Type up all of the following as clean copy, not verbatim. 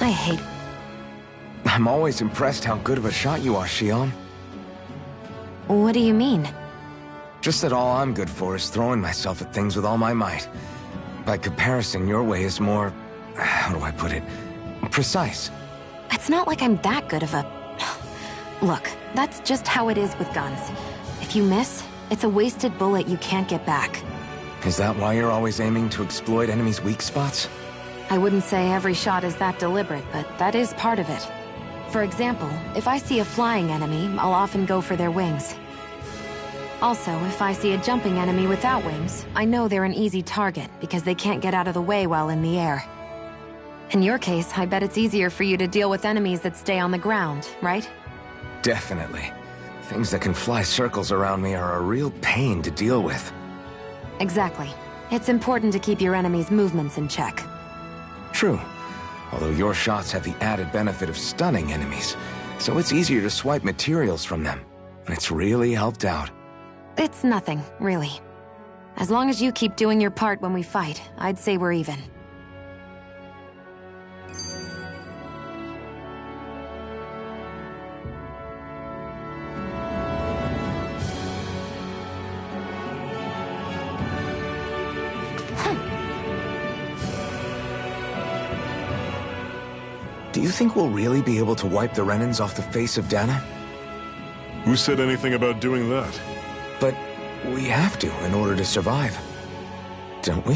I hate... I'm always impressed how good of a shot you are, Xion. What do you mean? Just that all I'm good for is throwing myself at things with all my might. By comparison, your way is more... how do I put it? Precise. It's not like I'm that good of a... Look, that's just how it is with guns. If you miss, it's a wasted bullet you can't get back. Is that why you're always aiming to exploit enemies' weak spots? I wouldn't say every shot is that deliberate, but that is part of it. For example, if I see a flying enemy, I'll often go for their wings. Also, if I see a jumping enemy without wings, I know they're an easy target because they can't get out of the way while in the air. In your case, I bet it's easier for you to deal with enemies that stay on the ground, right? Definitely. Things that can fly circles around me are a real pain to deal with. Exactly. It's important to keep your enemy's movements in check. True. Although your shots have the added benefit of stunning enemies, so it's easier to swipe materials from them. It's really helped out. It's nothing, really. As long as you keep doing your part when we fight, I'd say we're even. Do you think we'll really be able to wipe the Renans off the face of Dahna? Who said anything about doing that? But we have to in order to survive. Don't we?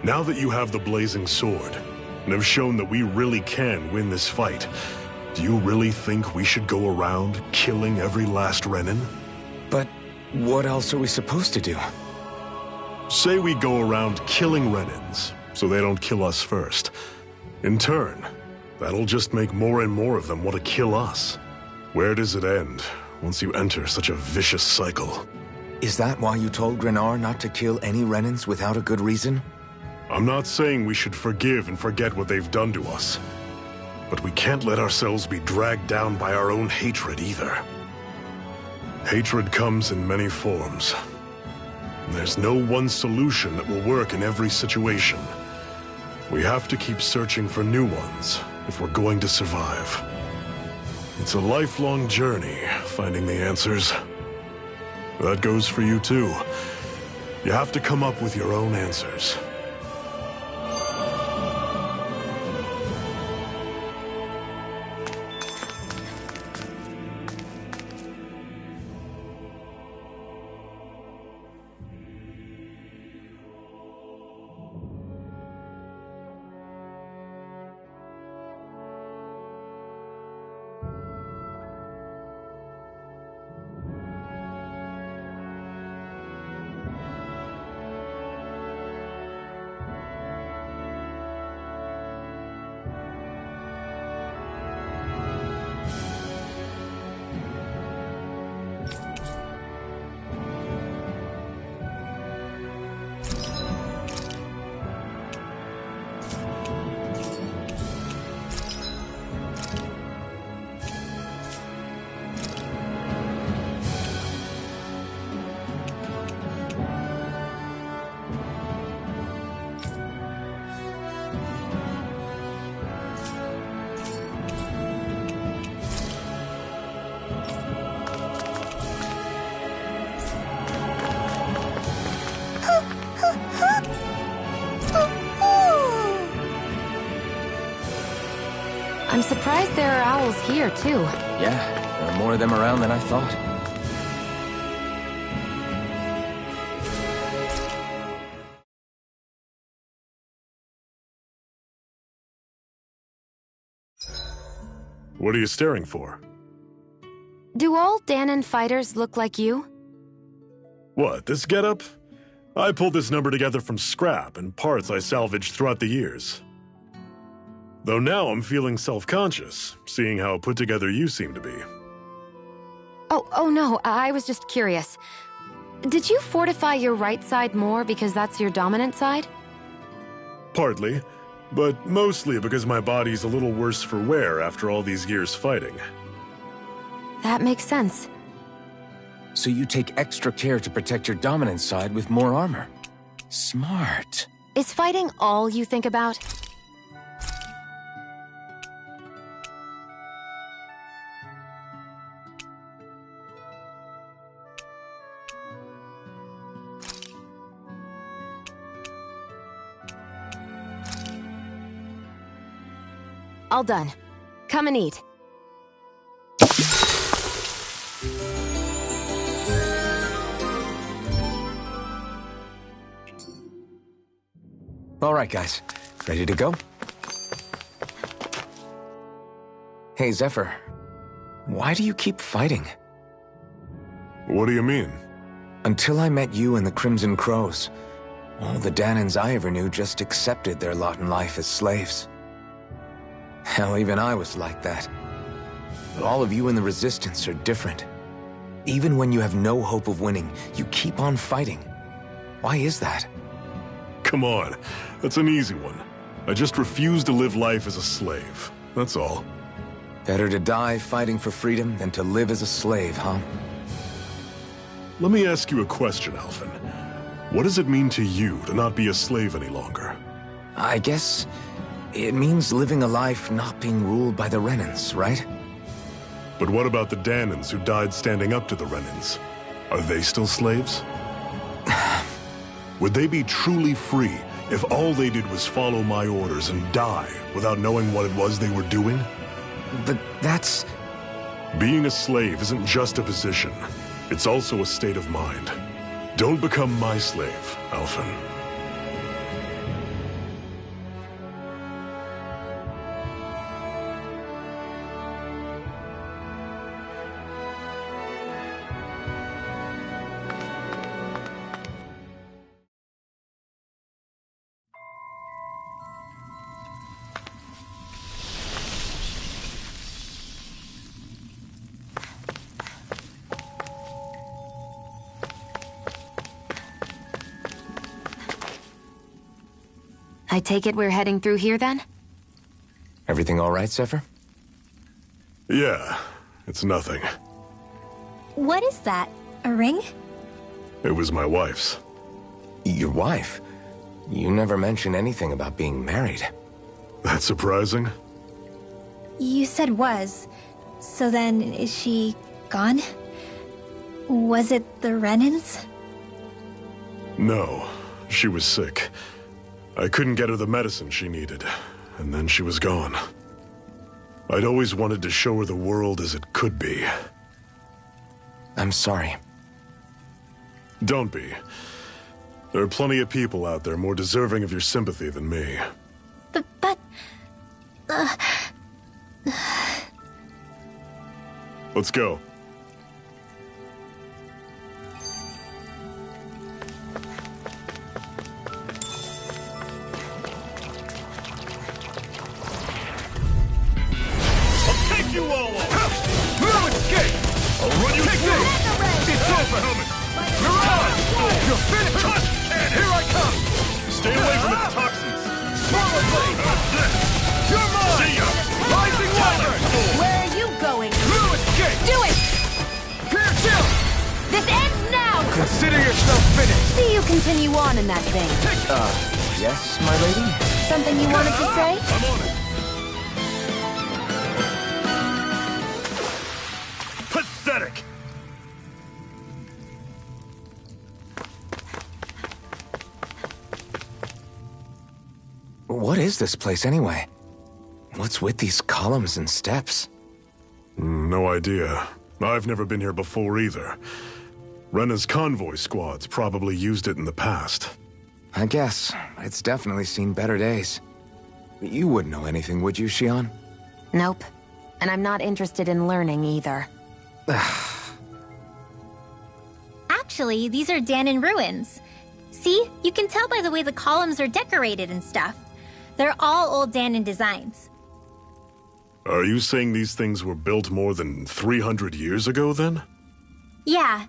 Now that you have the Blazing Sword, and have shown that we really can win this fight, do you really think we should go around killing every last Renan? But what else are we supposed to do? Say we go around killing Renans, so they don't kill us first. In turn, that'll just make more and more of them want to kill us. Where does it end, once you enter such a vicious cycle? Is that why you told Grenar not to kill any Renans without a good reason? I'm not saying we should forgive and forget what they've done to us. But we can't let ourselves be dragged down by our own hatred either. Hatred comes in many forms. There's no one solution that will work in every situation. We have to keep searching for new ones if we're going to survive. It's a lifelong journey, finding the answers. That goes for you too. You have to come up with your own answers. I'm surprised there are owls here, too. Yeah, there are more of them around than I thought. What are you staring for? Do all Dahnan fighters look like you? What, this getup? I pulled this number together from scrap and parts I salvaged throughout the years. Though now I'm feeling self-conscious, seeing how put together you seem to be. Oh no, I was just curious. Did you fortify your right side more because that's your dominant side? Partly, but mostly because my body's a little worse for wear after all these years fighting. That makes sense. So you take extra care to protect your dominant side with more armor. Smart. Is fighting all you think about? All done. Come and eat. All right, guys. Ready to go? Hey, Zephyr. Why do you keep fighting? What do you mean? Until I met you and the Crimson Crows, all the Danans I ever knew just accepted their lot in life as slaves. Hell, even I was like that. But all of you in the Resistance are different. Even when you have no hope of winning, you keep on fighting. Why is that? Come on, that's an easy one. I just refuse to live life as a slave, that's all. Better to die fighting for freedom than to live as a slave, huh? Let me ask you a question, Alphen. What does it mean to you to not be a slave any longer? I guess it means living a life not being ruled by the Renans, right? But what about the Danans who died standing up to the Renans? Are they still slaves? Would they be truly free if all they did was follow my orders and die without knowing what it was they were doing? But that's... Being a slave isn't just a position. It's also a state of mind. Don't become my slave, Alphen. I take it we're heading through here then? Everything all right, Zephyr? Yeah, it's nothing. What is that? A ring? It was my wife's. Your wife? You never mentioned anything about being married. That's surprising? You said was. So then, is she gone? Was it the Renans? No, she was sick. I couldn't get her the medicine she needed, and then she was gone. I'd always wanted to show her the world as it could be. I'm sorry. Don't be. There are plenty of people out there more deserving of your sympathy than me. But... Let's go. You all off! No escape! I'll run you through! It's over, helmet! Mirage! You're finished! Here I come! Stay away from its toxins! Swallow blade! You're mine! See ya! Rising Wyvern! Where are you going? No escape! Do it! Clear kill! This ends now! Consider yourself finished! See you continue on in that vein. Yes, my lady? Something you wanted to say? I'm on it. Pathetic! What is this place anyway? What's with these columns and steps? No idea. I've never been here before either. Rena's convoy squads probably used it in the past. I guess. It's definitely seen better days. You wouldn't know anything, would you, Xion? Nope. And I'm not interested in learning either. Actually, these are Danan ruins. See? You can tell by the way the columns are decorated and stuff. They're all old Danan designs. Are you saying these things were built more than 300 years ago, then? Yeah.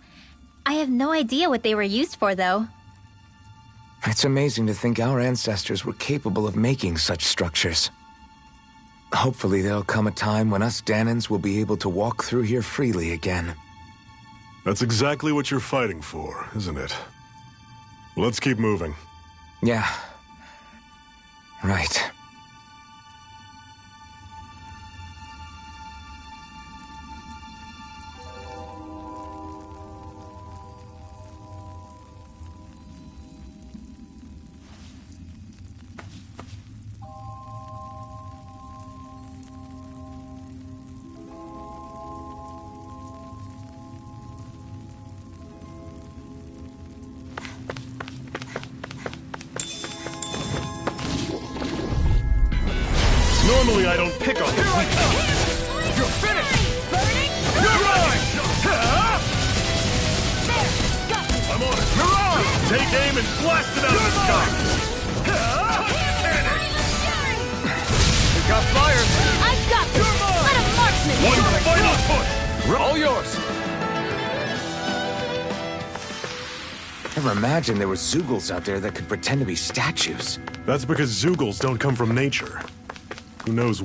I have no idea what they were used for, though. It's amazing to think our ancestors were capable of making such structures. Hopefully there'll come a time when us Danans will be able to walk through here freely again. That's exactly what you're fighting for, isn't it? Let's keep moving. Yeah. Right. Normally I don't pick on the weak. You're finished! You're mine! I'm on it. Mirage! Take aim and blast it out of the sky! You got flyers! I've got this! Let a marksman One handle it! final push! All yours! Never imagined there were Zeugles out there that could pretend to be statues. That's because Zeugles don't come from nature. Who knows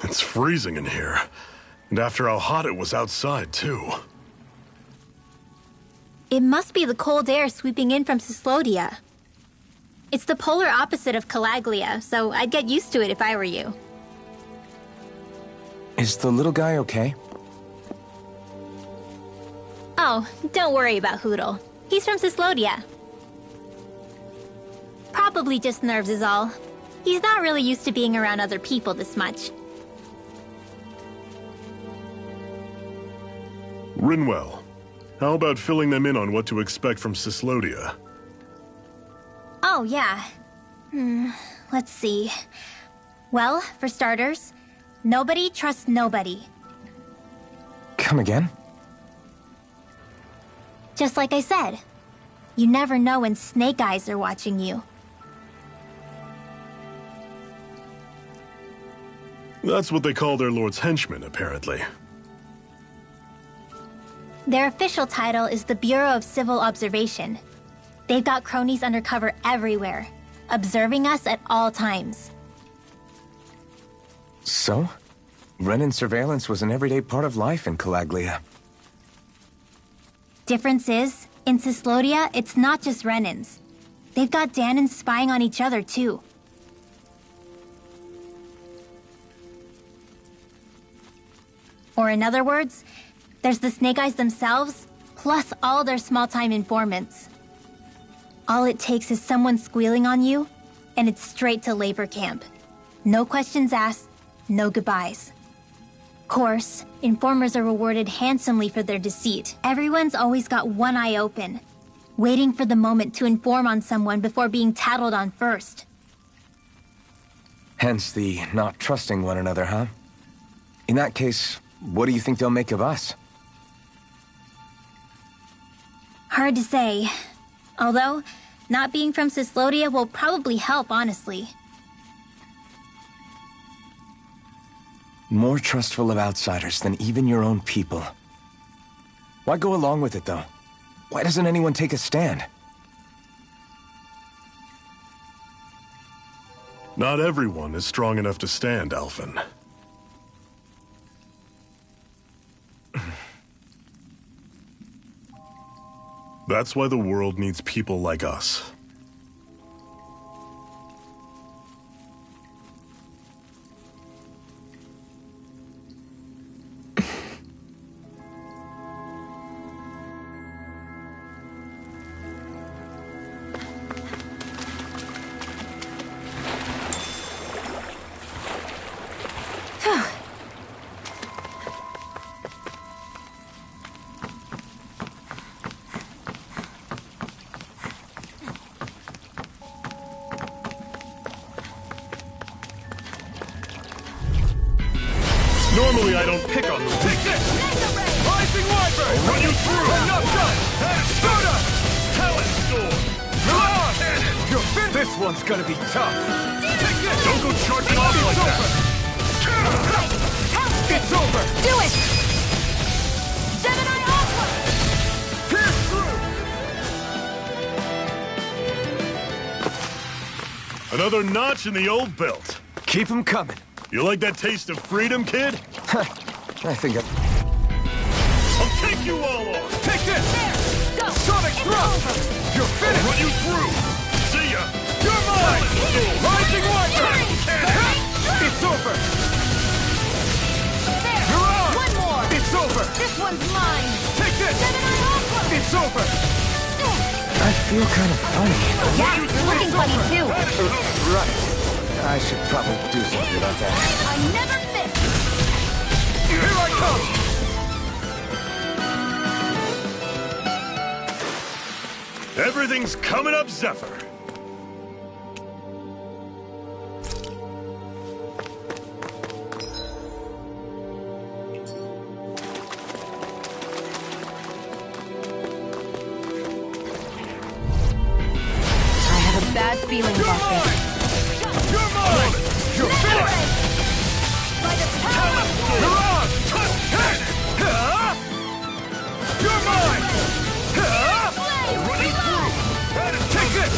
It's freezing in here. And after how hot it was outside, too. It must be the cold air sweeping in from Cyslodia. It's the polar opposite of Calaglia, so I'd get used to it if I were you. Is the little guy okay? Oh, don't worry about Hootle. He's from Cyslodia. Probably just nerves is all. He's not really used to being around other people this much. Rinwell, how about filling them in on what to expect from Cyslodia? Oh, yeah. Let's see. Well, for starters, nobody trusts nobody. Come again? Just like I said, you never know when Snake Eyes are watching you. That's what they call their lord's henchmen, apparently. Their official title is the Bureau of Civil Observation. They've got cronies undercover everywhere, observing us at all times. So? Renan surveillance was an everyday part of life in Calaglia. Difference is, in Cyslodia, it's not just Renans. They've got Danans spying on each other, too. Or in other words, there's the Snake Eyes themselves, plus all their small-time informants. All it takes is someone squealing on you, and it's straight to labor camp. No questions asked, no goodbyes. Course, informers are rewarded handsomely for their deceit. Everyone's always got one eye open, waiting for the moment to inform on someone before being tattled on first. Hence the not trusting one another, huh? In that case, what do you think they'll make of us? Hard to say. Although, not being from Cyslodia will probably help, honestly. More trustful of outsiders than even your own people. Why go along with it, though? Why doesn't anyone take a stand? Not everyone is strong enough to stand, Alphen. That's why the world needs people like us. Normally I don't pick on the weak. Rising Wyvern! I'll run you through! I'm not done! Soda! Talon Storm! Mirage! Cannon! You're finished! This one's gonna be tough! Take this! Don't go charging off like that! It's over! Do it! Gemini Alpha! Pierce through! Another notch in the old belt. Keep them coming. You like that taste of freedom, kid? I think I'll take you all on! Take this! Go! Sonic thrust! You're I'll finished! run you through! See ya! You're mine! Rising Wyvern! Cannon! It's over! There! You're on! One more! It's over! This one's mine! Take this! Gemini Alpha! It's over! I feel kind of funny. Yeah, you're looking funny too! Right. I should probably do something about that. I never miss! Here I come! Everything's coming up, Zephyr. I have a bad feeling about this. You're mine! You're finished! By the power of water! You're on! You're mine! Running through. Take this!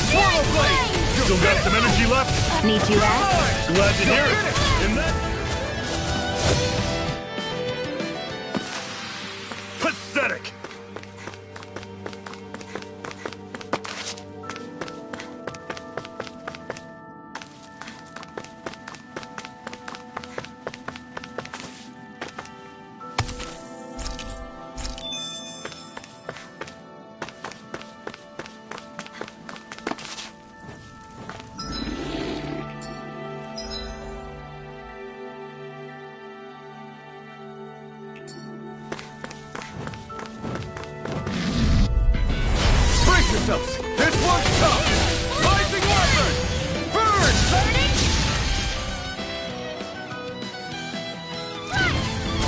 Swallow blade! Still got some energy left? Need you ask? Glad to hear it. And that... Pathetic. Brace yourselves! This one's tough! Rising weapon! Burn! Burning?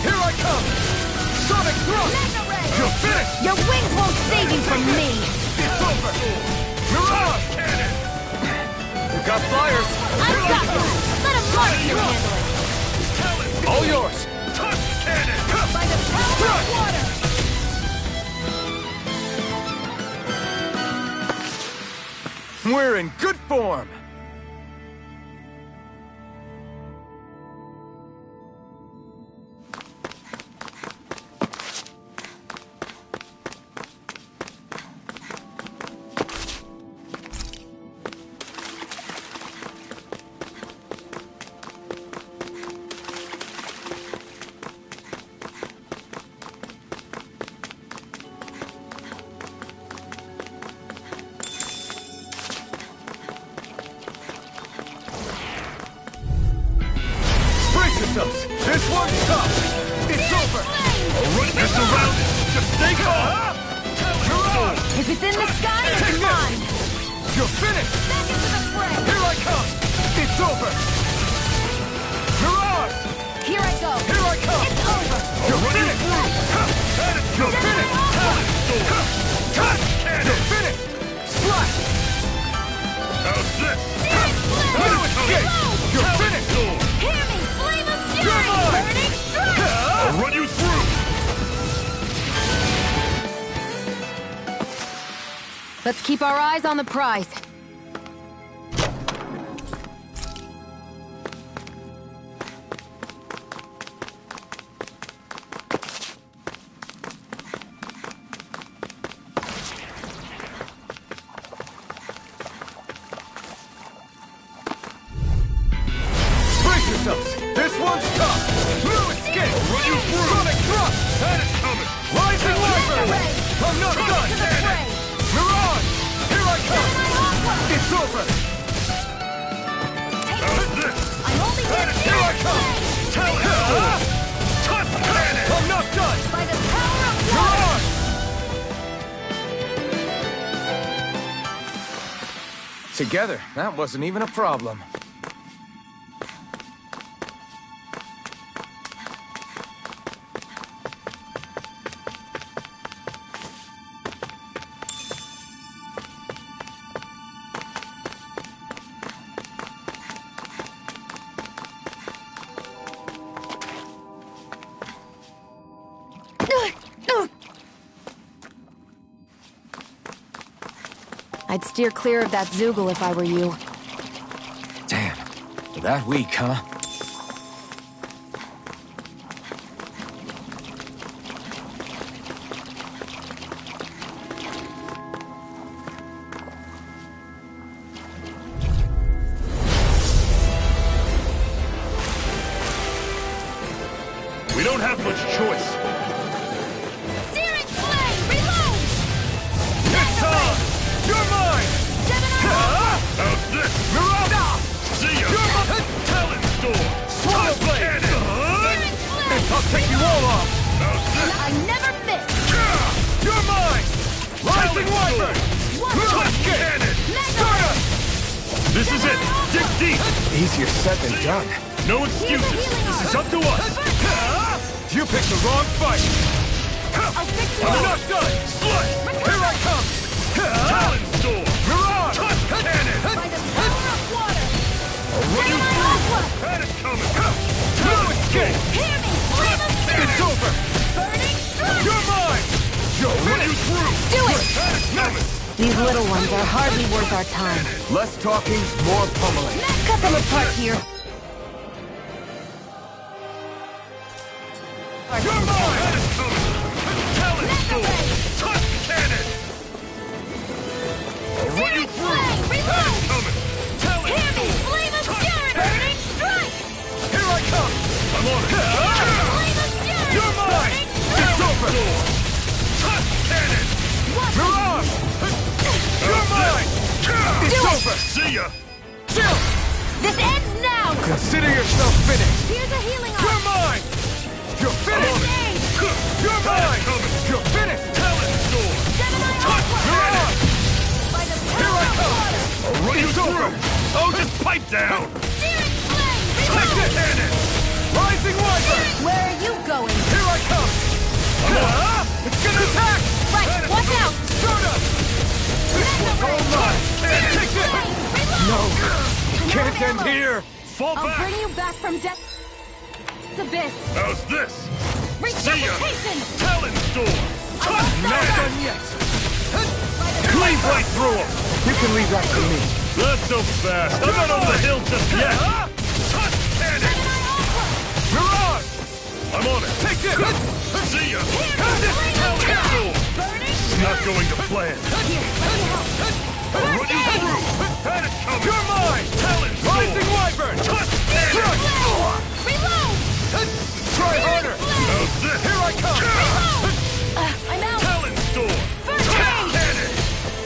Here I come! Sonic thrust! Mega ray! You're finished! Your wings won't save you from me! It's over! Mirage! Cannon. You got flyers! I've got this! Let a monster handle it! All yours! Touch cannon. By the power of water! We're in good form! Brace yourselves! This one's tough! It's over! Run this around. Just stay calm. Mirage! If it's in the sky, it's Take mine! this! You're finished! Back into the fray! Here I come! It's over! Mirage! Here I go! Here I come! It's over! You're finished! You're finished! Touch cannon. You're finished! Slash! How's this? No escape! You're finished! Hear me! Flame of You're fury! mine! Burning strike! I'll run you through. Let's keep our eyes on the prize. Brace yourselves! This one's tough! No escape! Run you through. Sonic thrust! That is coming. Rising Mega weapon! ray! I'm not Back done! into the fray! Mirage! Here I come! It's over! How's this? I'm only here to Here I come! Tell him. Touch cannon. I'm not done! by the power of water! Mirage! Together, that wasn't even a problem. I'd steer clear of that Zoogle if I were you. Damn. That weak, huh? We don't have much choice. Searing flame! Reload! It's on! You're mine! How's this? Mirage! See ya. You're mine! Talon storm. Swallow Touch blade! cannon. Searing flame! I'll take you all off! How's this? I never miss! You're mine! Rising Rising Wyvern! Touch cannon! Stardust! This is it! Dig deep! Easier said than done. No excuses! This is up to us! You picked the wrong fight! I'll fix you I'm up. not done! Slut! Here I come! Talon Storm! Mirage! Touch cannon! By the power of water. I'll run you through! Had it coming! Talon Storm! Hear me! Flame of It's fury! over! Burning strike! You're mine! You're I'll run you finished! through! Do it! Had it coming! These little ones are hardly worth our time. Less talking, more pummeling. Cut them apart here. You're mine! Had it coming! Talon Storm! Touch cannon! I'll run you through! Had it coming! Talon Hear me! Storm! Flame of Touch fury! cannon! Burning strike! Here I come! I'm on it! Flame of fury! You're mine! Burning It's strike! over! Touch cannon! Mirage! You're mine! It's over! See ya! Chill! This ends now! Consider yourself finished! Here's a healing You're arm! mine! You're finished! You're mine! You're finished! Talon Storm! Gemini Touch Aqua! cannon! By the Here I power of come! water! I'll run you It's over! through! Oh, just pipe down! Searing flame! Take Reload! this! Cannon! Rising Wyvern! Where are you going? Here I come! It's gonna attack! Right, watch out! Stardust! This one's all mine! Take this! No! Can't end here! Fall I'll back! bring you back from death. Abyss! How's this? See ya! Resuscitation! Talon Storm! Touch Not cannon! done yet! Cleave right through him! You can leave that to me. Not so fast! I'm not over the hill just yet! Touch cannon! Mirage! I'm on it! Take this! See ya! Talon Storm! Not going to plan! I'll run you through! Had it coming! You're mine! Talon Storm! Rising Wyvern! Touch cannon! Reload! Try harder! How's this? Here I come! I'm out! Talon Storm! First Touch aid! cannon!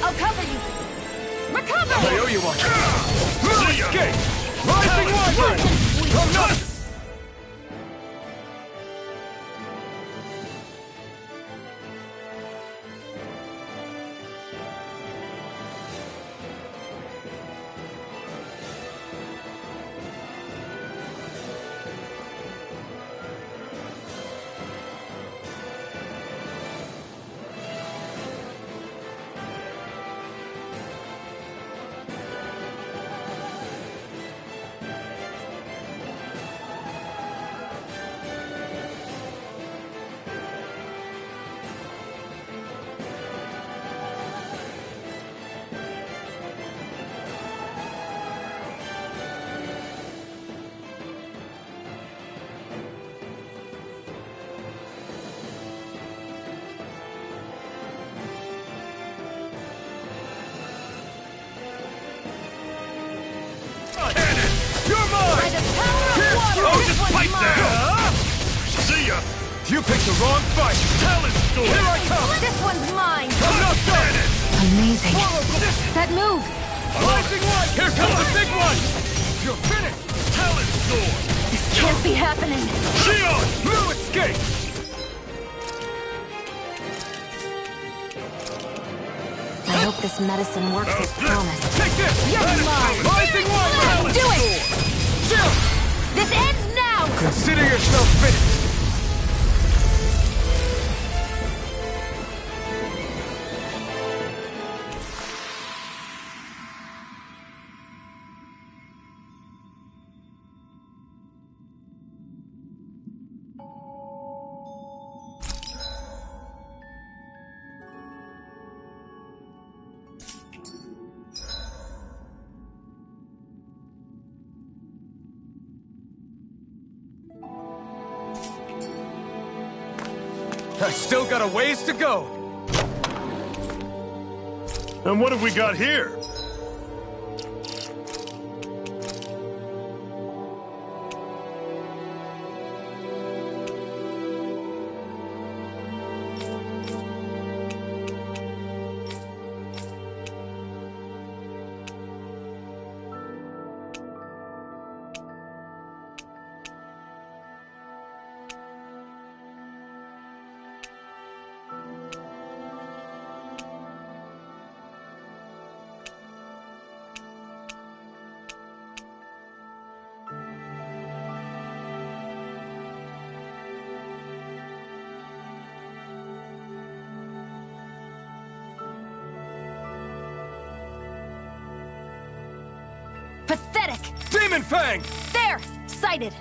I'll cover you! Recover! I owe you one. See ya! Escape! Rising Wyvern! I'm not... Cannon! You're By mine! the power of water! Oh, This just one's pipe mine! down! See ya! You picked the wrong fight! Talon Storm! Here I come! This one's mine! I'm not done! Cannon! Amazing. Follow this! That move! Rising Wyvern! Here comes the big one! You're finished! Talon Storm! This can't be happening! Shion! No escape! I hope this medicine works as promised. Take this! You're mine! Rising Wyvern! Do it! Chill! This ends now! Consider yourself finished! I still got a ways to go! And what have we got here? Pathetic! Demon Fang! There! Sighted!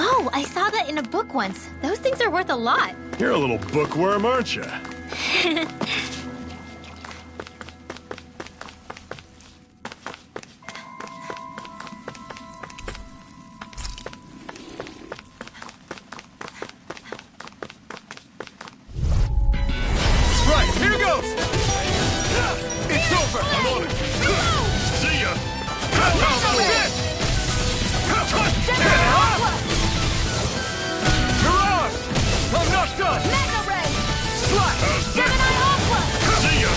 Oh, I saw that in a book once. Those things are worth a lot. You're a little bookworm, aren't you? Right, here goes! It's over! I'm on it! See ya! Mirage! I'm not done! Mega Ray! Slash! Gemini Aqua! See ya!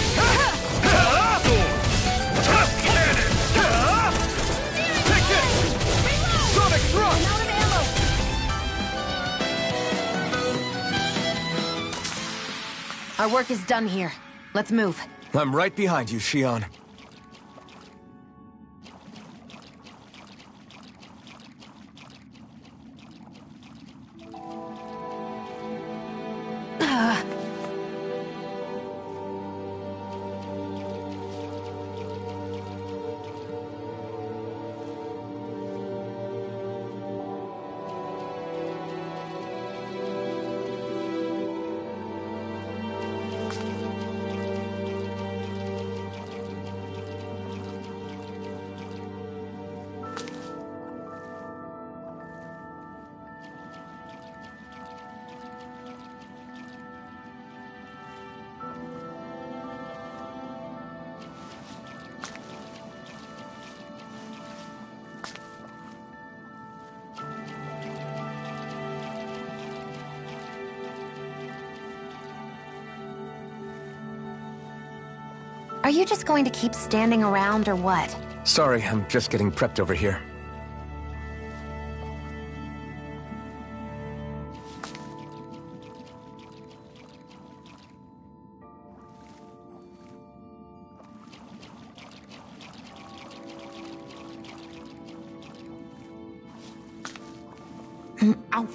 Cannon! Take this! Sonic Thrust! Out of ammo! Our work is done here. Let's move. I'm right behind you, Xion. Are you just going to keep standing around or what? Sorry, I'm just getting prepped over here. Ow.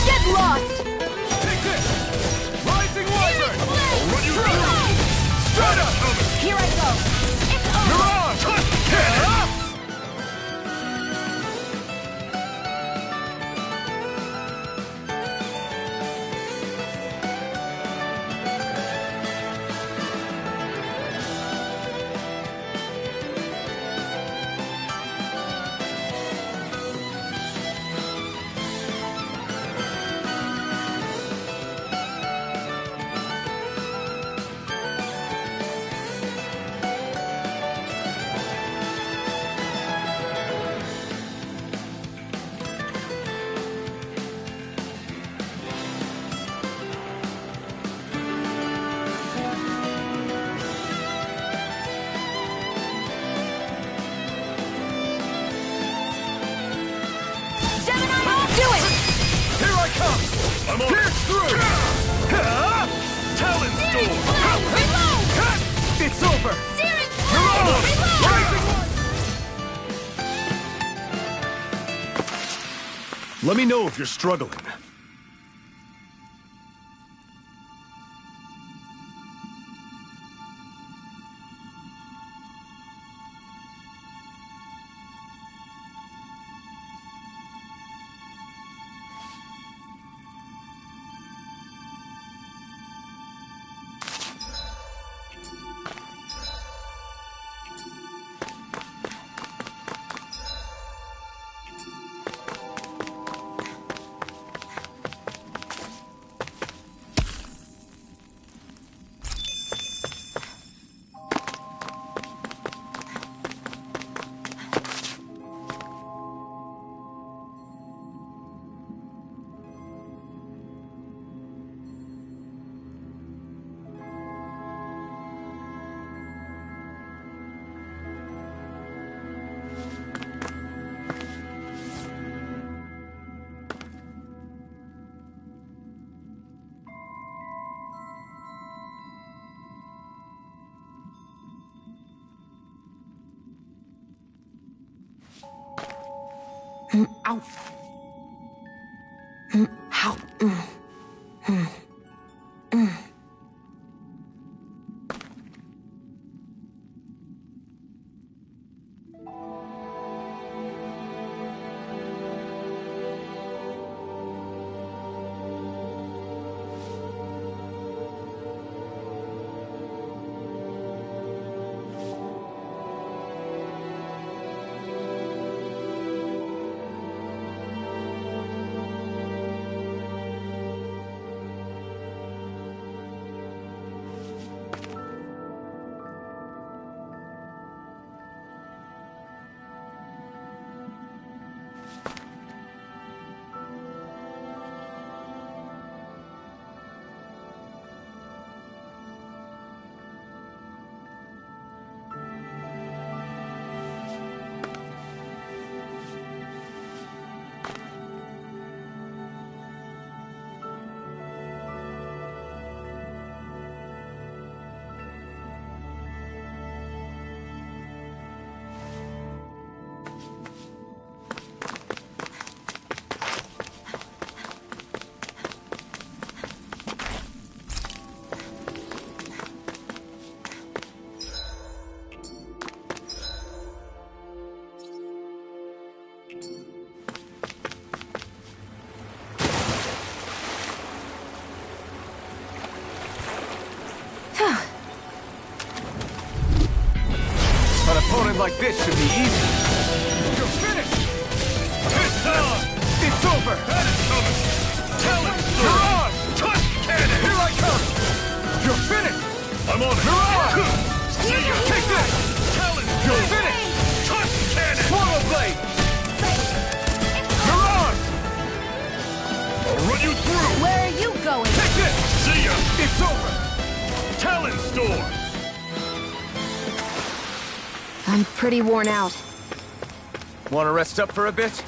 Get lost! through! Talon Storm! Reload! It's over! Searing Reload! Rising Let me know if you're struggling. Ow. Ow. An opponent like this should be easy. You're finished! It's on! It's over! That is coming! Talon You're Storm! on! Touch cannon! Here I come! You're finished! I'm on it! You're on! See ya! Take this! Talon You're Storm! finished! Touch cannon! Swallow Blade! You're on! I'll run you through! Where are you going? Take this! See ya! It's over! Talon Storm! I'm pretty worn out. Want to rest up for a bit?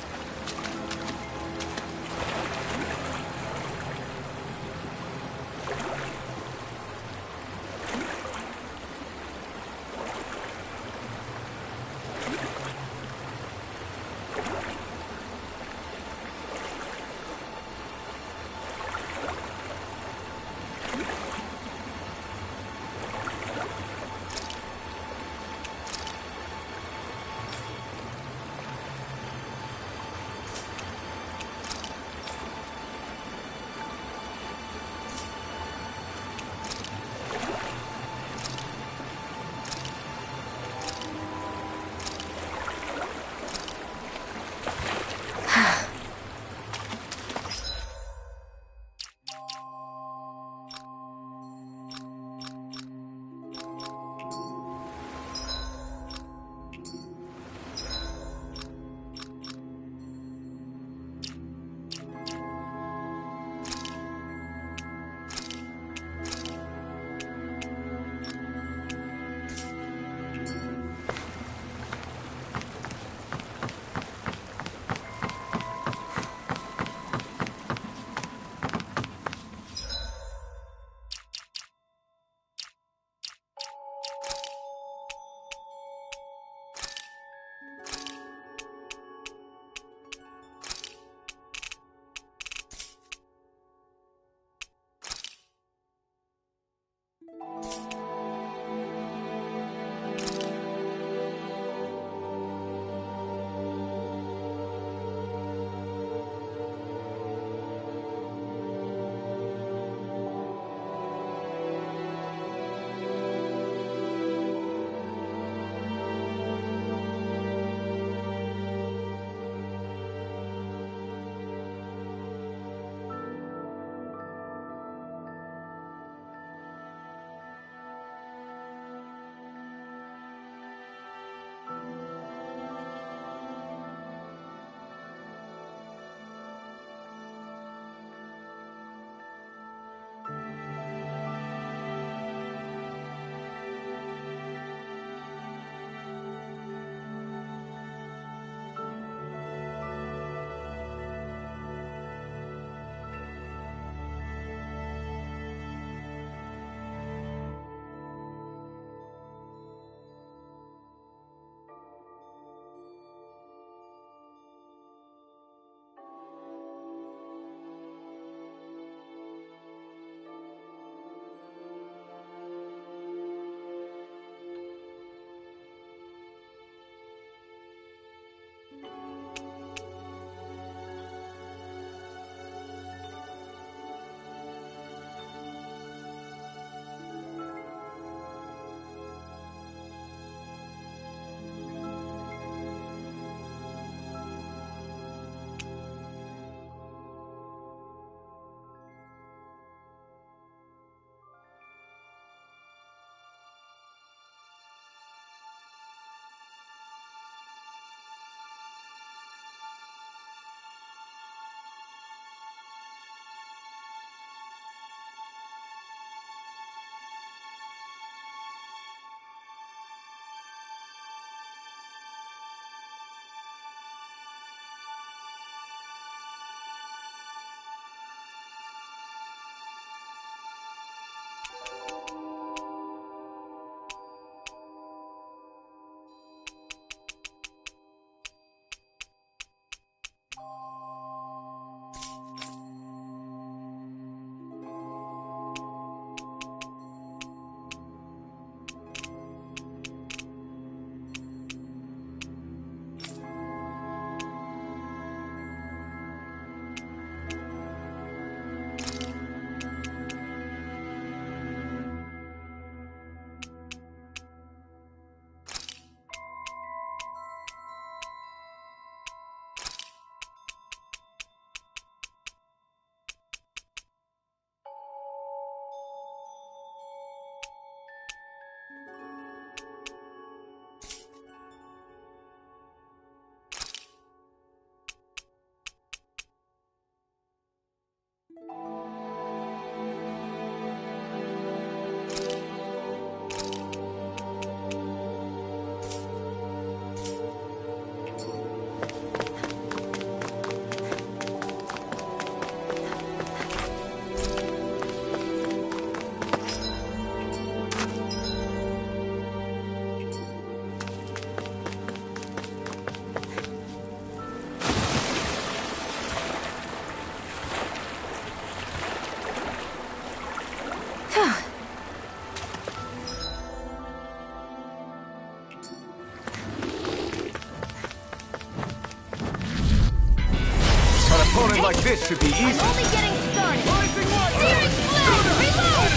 fight like this should be easy. I'm only getting started. Rising light! Searing Flame! Reload!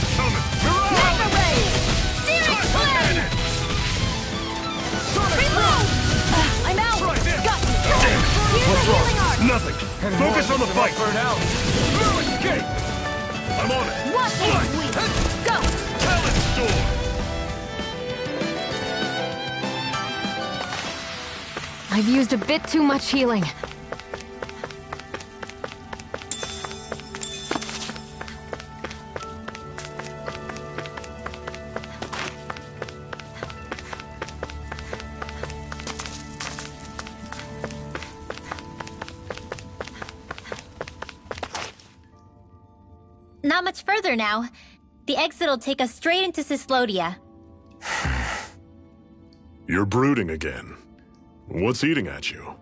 Mega Ray! Searing Flame! Reload! I'm out! Got you! What's wrong? Healing Arc! Nothing. Focus on the fight. Burn out. Escape. I'm on it. What is weak? Go! Talent Storm. I've used a bit too much healing. Not much further now. The exit'll take us straight into Cyslodia. You're brooding again. What's eating at you?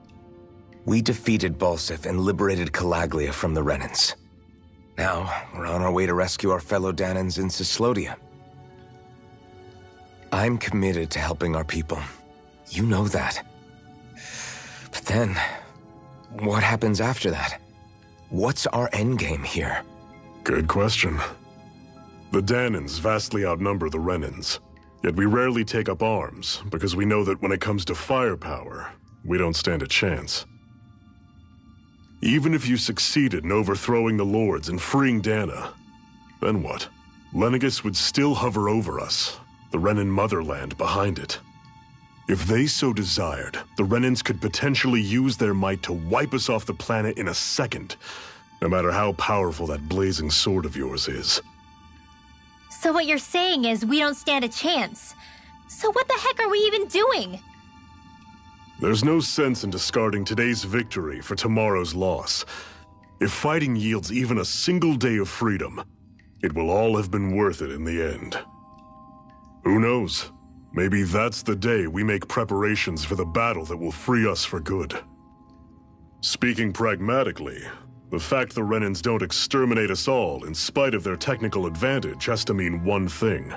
We defeated Balsif and liberated Calaglia from the Renans. Now, we're on our way to rescue our fellow Danans in Cyslodia. I'm committed to helping our people. You know that. But then, what happens after that? What's our endgame here? Good question. The Danans vastly outnumber the Renans. Yet we rarely take up arms, because we know that when it comes to firepower, we don't stand a chance. Even if you succeeded in overthrowing the Lords and freeing Dana, then what? Lenegis would still hover over us, the Renan motherland behind it. If they so desired, the Renans could potentially use their might to wipe us off the planet in a second, no matter how powerful that blazing sword of yours is. So what you're saying is we don't stand a chance. So what the heck are we even doing? There's no sense in discarding today's victory for tomorrow's loss. If fighting yields even a single day of freedom, it will all have been worth it in the end. Who knows? Maybe that's the day we make preparations for the battle that will free us for good. Speaking pragmatically, the fact the Renans don't exterminate us all in spite of their technical advantage has to mean one thing.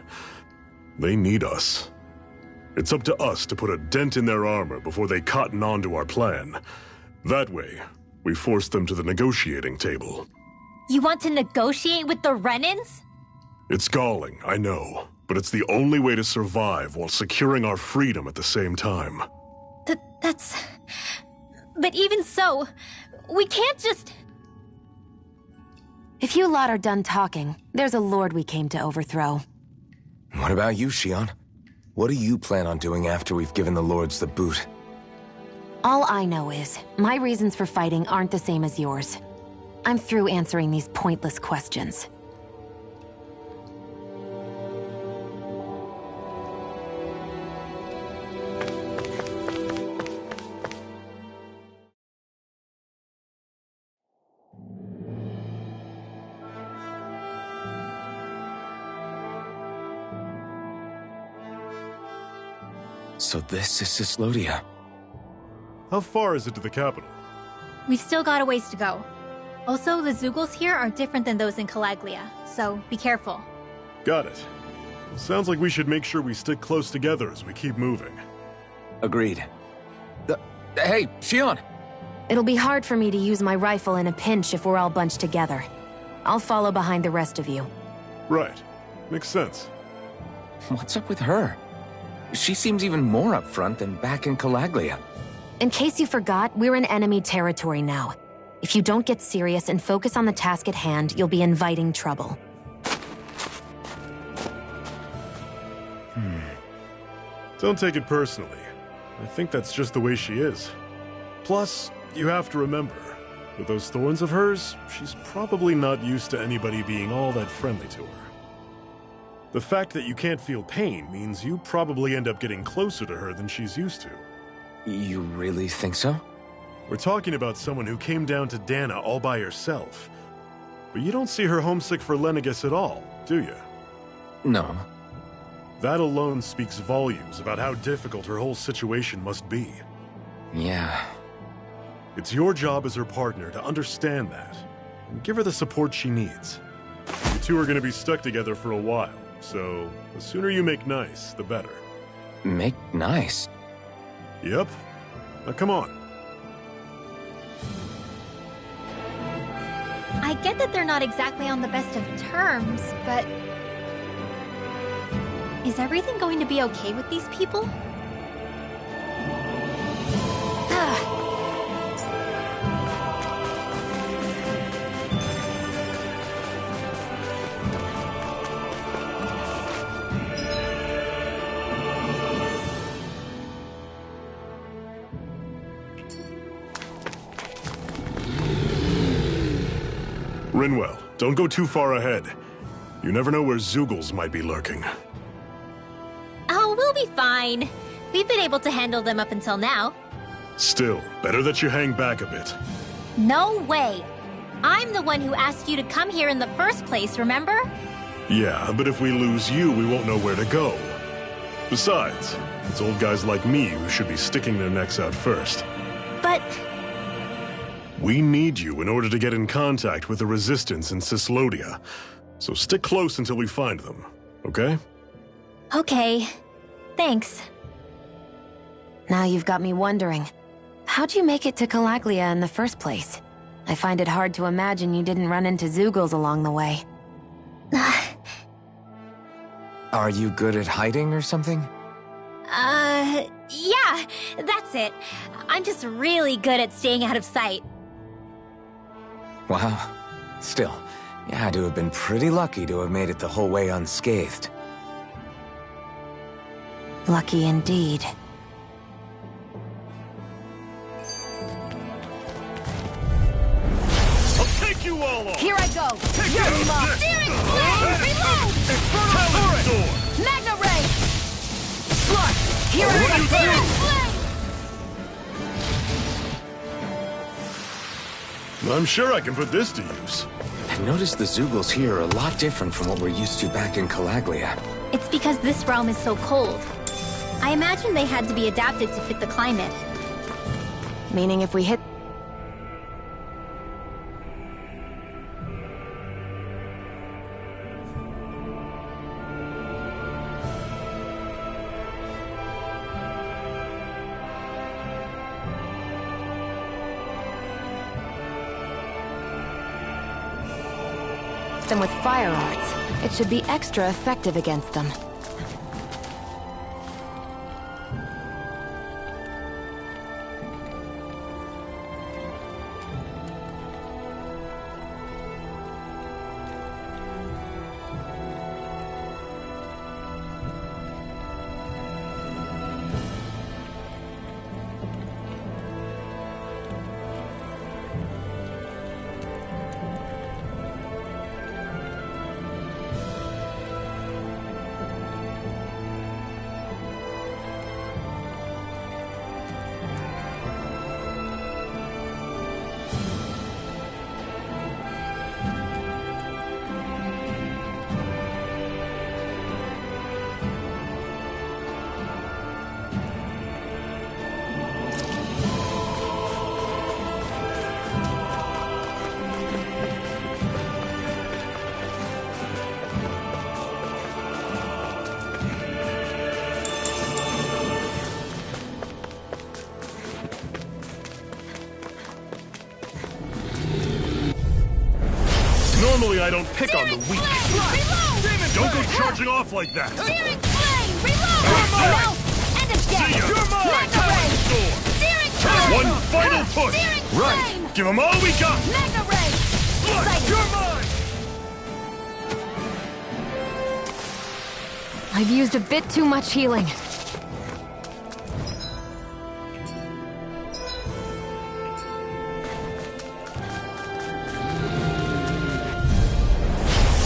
They need us. It's up to us to put a dent in their armor before they cotton on to our plan. That way, we force them to the negotiating table. You want to negotiate with the Renans? It's galling, I know, but it's the only way to survive while securing our freedom at the same time. That's... But even so, we can't just... If you lot are done talking, there's a lord we came to overthrow. What about you, Shionne? What do you plan on doing after we've given the Lords the boot? All I know is, my reasons for fighting aren't the same as yours. I'm through answering these pointless questions. So this is Cyslodia. How far is it to the capital? We've still got a ways to go. Also, the Zeugles here are different than those in Calaglia, so be careful. Got it. Sounds like we should make sure we stick close together as we keep moving. Agreed. Hey, Shionne! It'll be hard for me to use my rifle in a pinch if we're all bunched together. I'll follow behind the rest of you. Right. Makes sense. What's up with her? She seems even more upfront than back in Calaglia. In case you forgot, we're in enemy territory now. If you don't get serious and focus on the task at hand, you'll be inviting trouble. Don't take it personally. I think that's just the way she is. Plus, you have to remember, with those thorns of hers, she's probably not used to anybody being all that friendly to her. The fact that you can't feel pain means you probably end up getting closer to her than she's used to. You really think so? We're talking about someone who came down to Dana all by herself. But you don't see her homesick for Lenegis at all, do you? No. That alone speaks volumes about how difficult her whole situation must be. Yeah. It's your job as her partner to understand that, and give her the support she needs. You two are going to be stuck together for a while, so the sooner you make nice, the better. Make nice? Yep. Now come on. I get that they're not exactly on the best of terms, but... is everything going to be okay with these people? Rinwell, don't go too far ahead. You never know where Zeugles might be lurking. Oh, we'll be fine. We've been able to handle them up until now. Still, better that you hang back a bit. No way! I'm the one who asked you to come here in the first place, remember? Yeah, but if we lose you, we won't know where to go. Besides, it's old guys like me who should be sticking their necks out first. But... we need you in order to get in contact with the Resistance in Cyslodia. So stick close until we find them, okay? okay. Thanks. Now you've got me wondering. How'd you make it to Calaglia in the first place? I find it hard to imagine you didn't run into Zeugles along the way. Are you good at hiding or something? Yeah, that's it. I'm just really good at staying out of sight. Wow. Still, you had to have been pretty lucky to have made it the whole way unscathed. Lucky indeed. I'll take you all on! Here I go! Take You're it out! lost! Steering flame! Reload! Infernal Sword! Magna Ray! Slot! Here I What go! do you Steering think? flame! I'm sure I can put this to use. I've noticed the Zeugles here are a lot different from what we're used to back in Calaglia. It's because this realm is so cold. I imagine they had to be adapted to fit the climate. Meaning if we hit... them with fire arts, it should be extra effective against them. Normally I don't pick on the weak. Don't go charging off like that. Steering flame! Reload! And again! See ya. You're mine! Magna Ray! Sword. Steering flame! One final push. Steering Right. flame! Give them all we got. Magna Ray! You're mine! I've used a bit too much healing.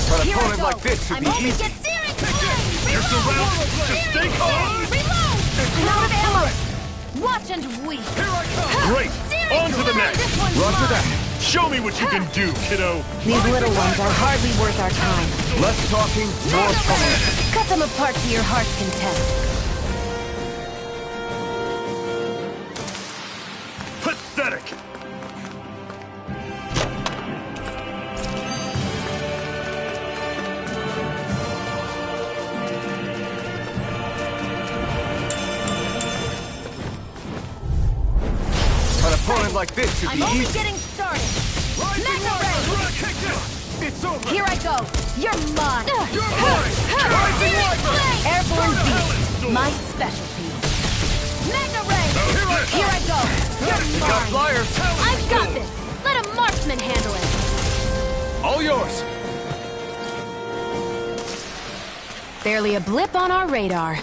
An opponent like this should I'm be only easy. get steering flame! You're surrounded. Just stay calm. Reload! I'm out of ammo! Watch and weep! Here I come! Great. On to the next. This one's Run to mine. that. Show me what you can do, kiddo. These little ones are hardly worth our time. Less talking, more talking. Cut them apart to your heart's content. Pathetic. An opponent like this should I'm be only easy. getting started. Magna Ray! It's over! Here I go! You're mine! You're mine! Rising Wyvern! Airborne beast! My specialty. Mega Ray! Here I go! You're Got mine! flyers! I've got this! Let a marksman handle it! All yours! Barely a blip on our radar.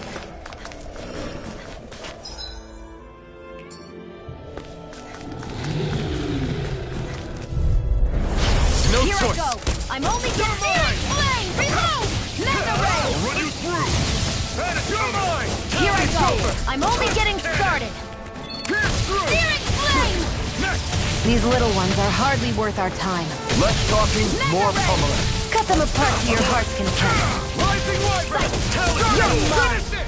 No Here choice! I go! I'm only getting flame! Reload! Mega Ray! I'll run you through! You're mine! Here I go! I'm only getting started! Searing flame! These little ones are hardly worth our time. Less talking, more Ray! pummeling. Cut them apart to your heart's content. Rising Wyvern! You're mine! Finish it!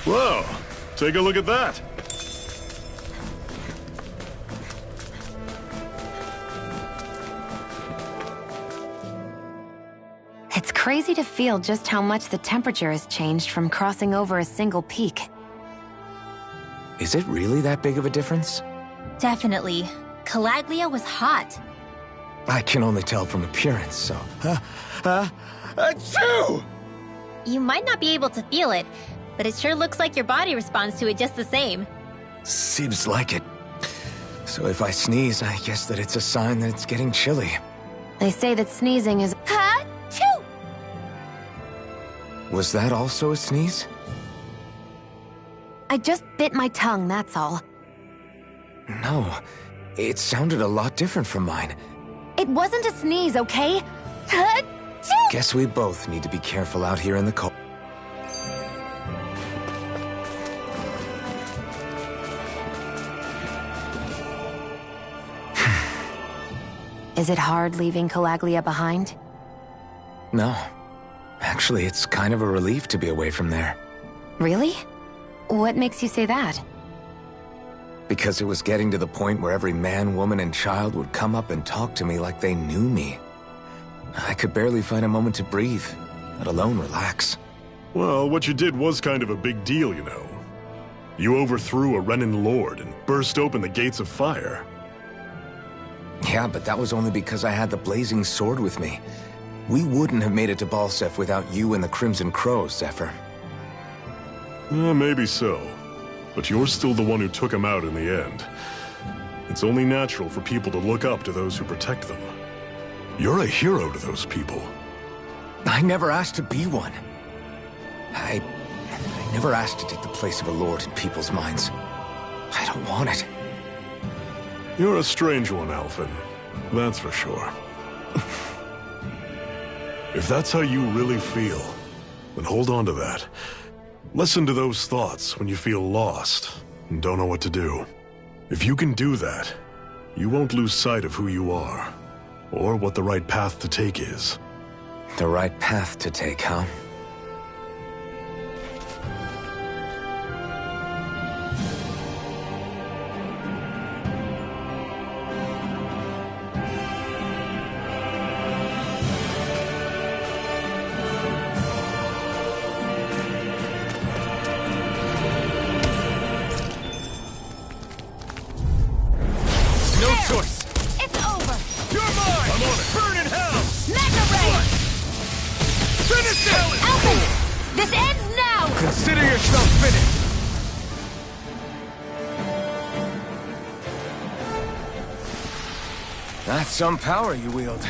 Well, take a look at that. It's crazy to feel just how much the temperature has changed from crossing over a single peak. Is it really that big of a difference? Definitely. Calaglia was hot. I can only tell from appearance, so... Achoo! You might not be able to feel it, but it sure looks like your body responds to it just the same. Seems like it. So if I sneeze, I guess that it's a sign that it's getting chilly. They say that sneezing is... Ha-choo! Was that also a sneeze? I just bit my tongue, that's all. No. It sounded a lot different from mine. It wasn't a sneeze, okay? Ha-choo! Guess we both need to be careful out here in the cold. Is it hard leaving Calaglia behind? No. Actually, it's kind of a relief to be away from there. Really? What makes you say that? Because it was getting to the point where every man, woman, and child would come up and talk to me like they knew me. I could barely find a moment to breathe, let alone relax. Well, what you did was kind of a big deal, you know. You overthrew a Renan lord and burst open the gates of fire. Yeah, but that was only because I had the blazing sword with me. We wouldn't have made it to Balseph without you and the Crimson Crows, Zephyr. Maybe so. But you're still the one who took him out in the end. It's only natural for people to look up to those who protect them. You're a hero to those people. I never asked to be one. I never asked to take the place of a lord in people's minds. I don't want it. You're a strange one, Alphen. That's for sure. If that's how you really feel, then hold on to that. Listen to those thoughts when you feel lost and don't know what to do. If you can do that, you won't lose sight of who you are, or what the right path to take is. The right path to take, huh? Consider yourself finished! That's some power you wield.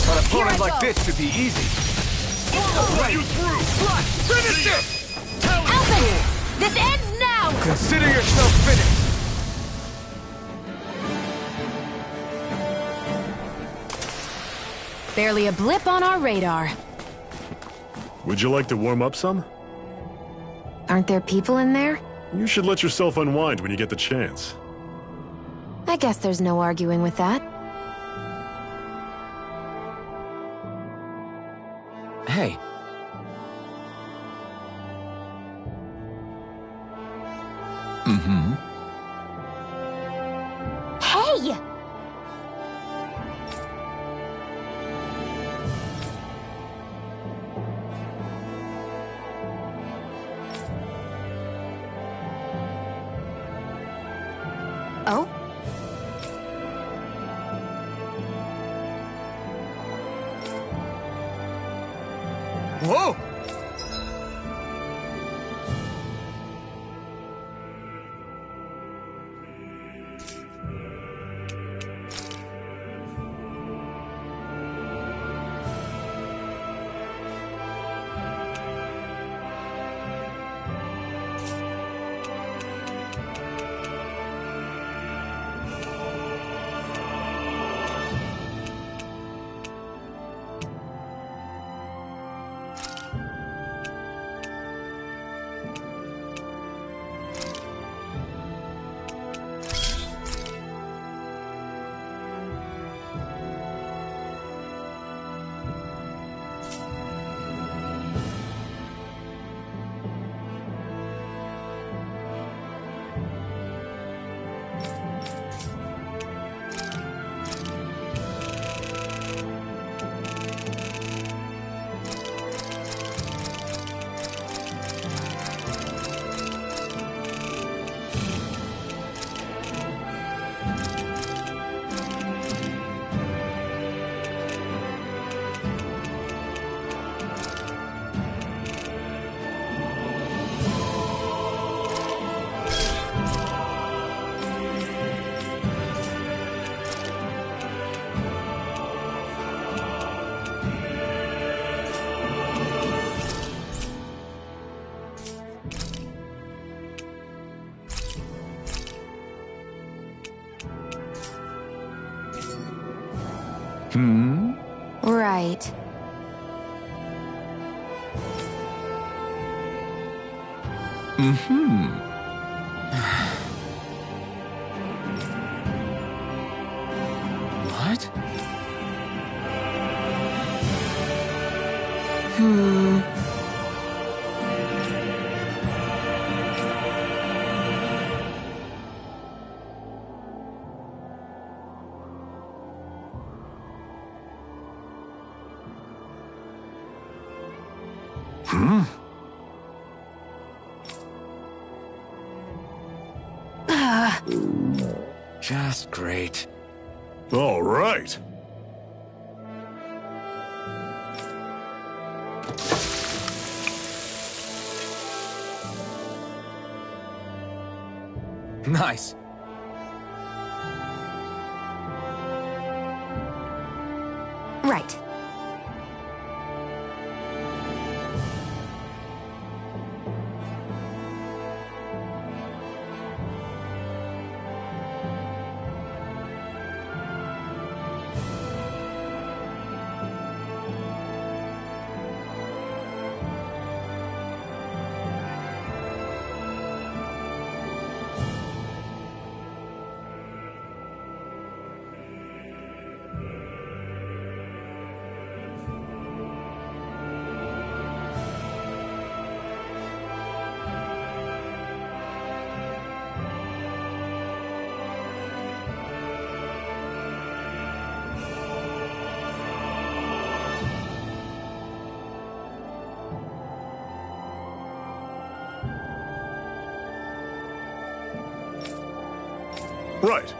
An opponent like this should be easy. I'll run you through! Finish it! Alphen! This ends now! Consider yourself finished! Barely a blip on our radar. Would you like to warm up some? Aren't there people in there? You should let yourself unwind when you get the chance. I guess there's no arguing with that. Hey. Hey! Oh? Whoa! Right. What? Just great. All right. Nice. Right. Right.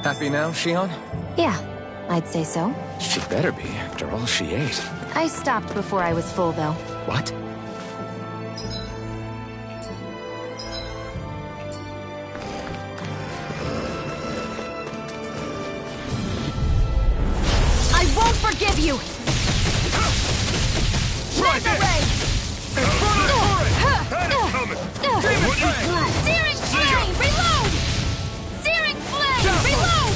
Happy now, Shion? Yeah, I'd say so. She better be, after all she ate. I stopped before I was full, though. What? I won't forgive you! Right there! Had it coming! Run you through! Searing See ya! flame! Reload! Searing flame! Reload!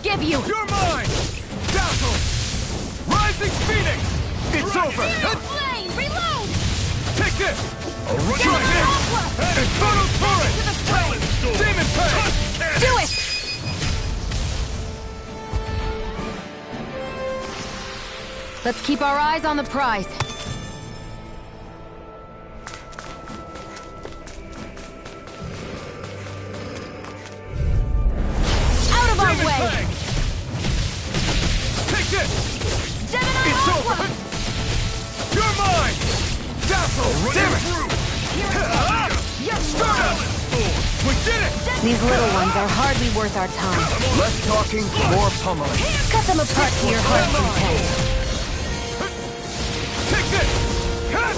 forgive you! You're mine! Dazzle! Rising Phoenix! It's over! Flame, reload! Take this! I'll run you Try this! down! Infernal Torrent! Talent Storm! Demon Fang! Do it! Let's keep our eyes on the prize. Out of our Demon way! Fang! Take this! Gemini It's Aqua! over! You're mine! Dazzle! Damn it! You're Talent Storm! We did it! These little ones are hardly worth our time. Less talking, more pummeling. Cut them apart to your heart's content. Take this! Cut!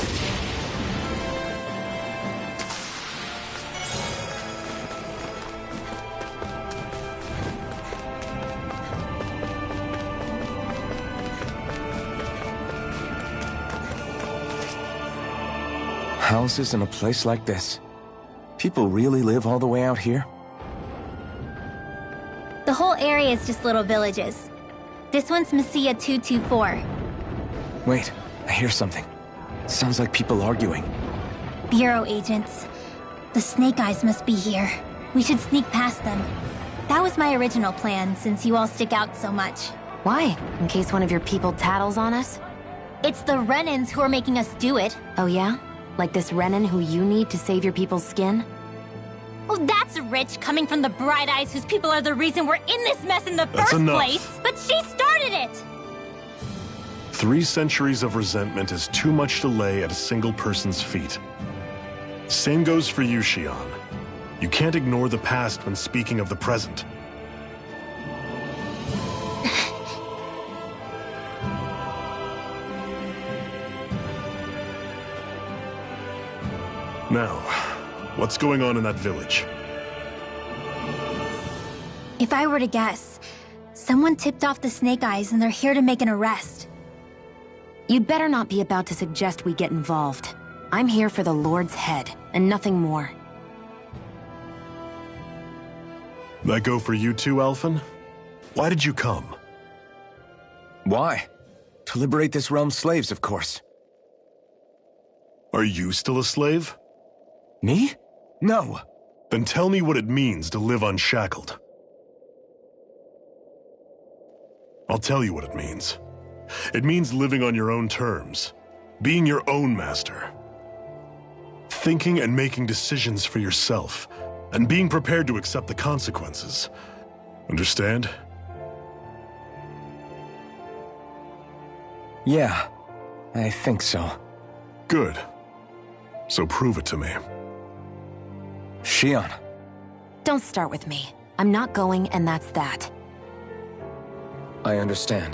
Houses in a place like this. People really live all the way out here? The whole area is just little villages. This one's Messia 224. Wait, I hear something. Sounds like people arguing. Bureau agents. The Snake Eyes must be here. We should sneak past them. That was my original plan, since you all stick out so much. Why? In case one of your people tattles on us? It's the Renans who are making us do it. Oh yeah? Like this Renan who you need to save your people's skin? Oh, that's rich, coming from the Bright Eyes whose people are the reason we're in this mess in the That's first enough. place. But she started it! 3 centuries of resentment is too much to lay at a single person's feet. Same goes for you, Xion. You can't ignore the past when speaking of the present. Now, what's going on in that village? If I were to guess, someone tipped off the Snake Eyes and they're here to make an arrest. You'd better not be about to suggest we get involved. I'm here for the Lord's head, and nothing more. That go for you too, Alphen? Why did you come? Why? To liberate this realm's slaves, of course. Are you still a slave? Me? No. Then tell me what it means to live unshackled. I'll tell you what it means. It means living on your own terms, being your own master, thinking and making decisions for yourself, and being prepared to accept the consequences. Understand? Yeah, I think so. Good. So prove it to me. Xion. Don't start with me. I'm not going, and that's that. I understand.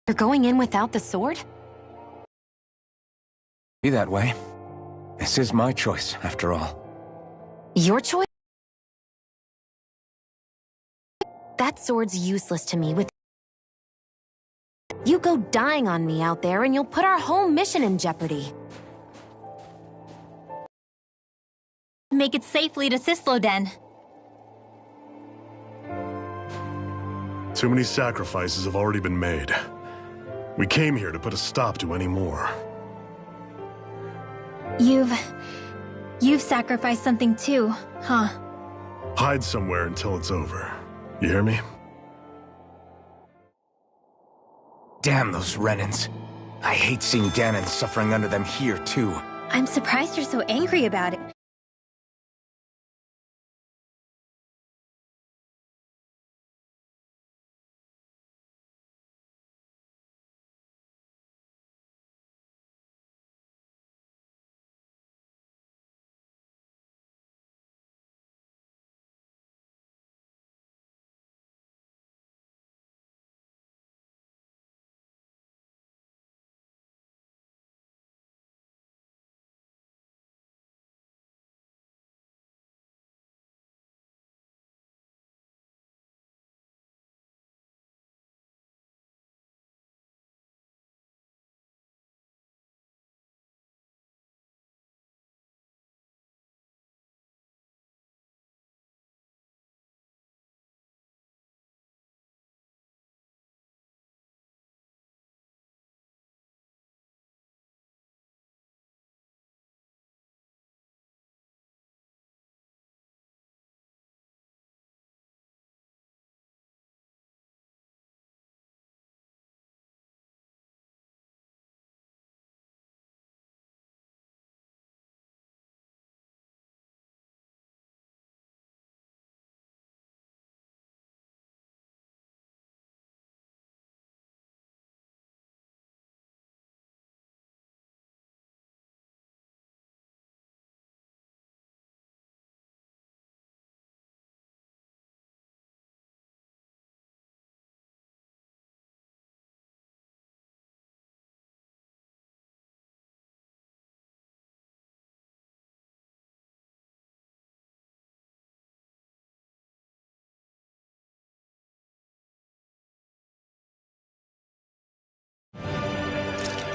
You're going in without the sword? Be that way. This is my choice, after all. Your choice? That sword's useless to me with... You go dying on me out there and you'll put our whole mission in jeopardy. Make it safely to Sisloden. Too many sacrifices have already been made. We came here to put a stop to any more. You've sacrificed something too, huh? Hide somewhere until it's over. You hear me? Damn those Renans. I hate seeing Ganon suffering under them here, too. I'm surprised you're so angry about it.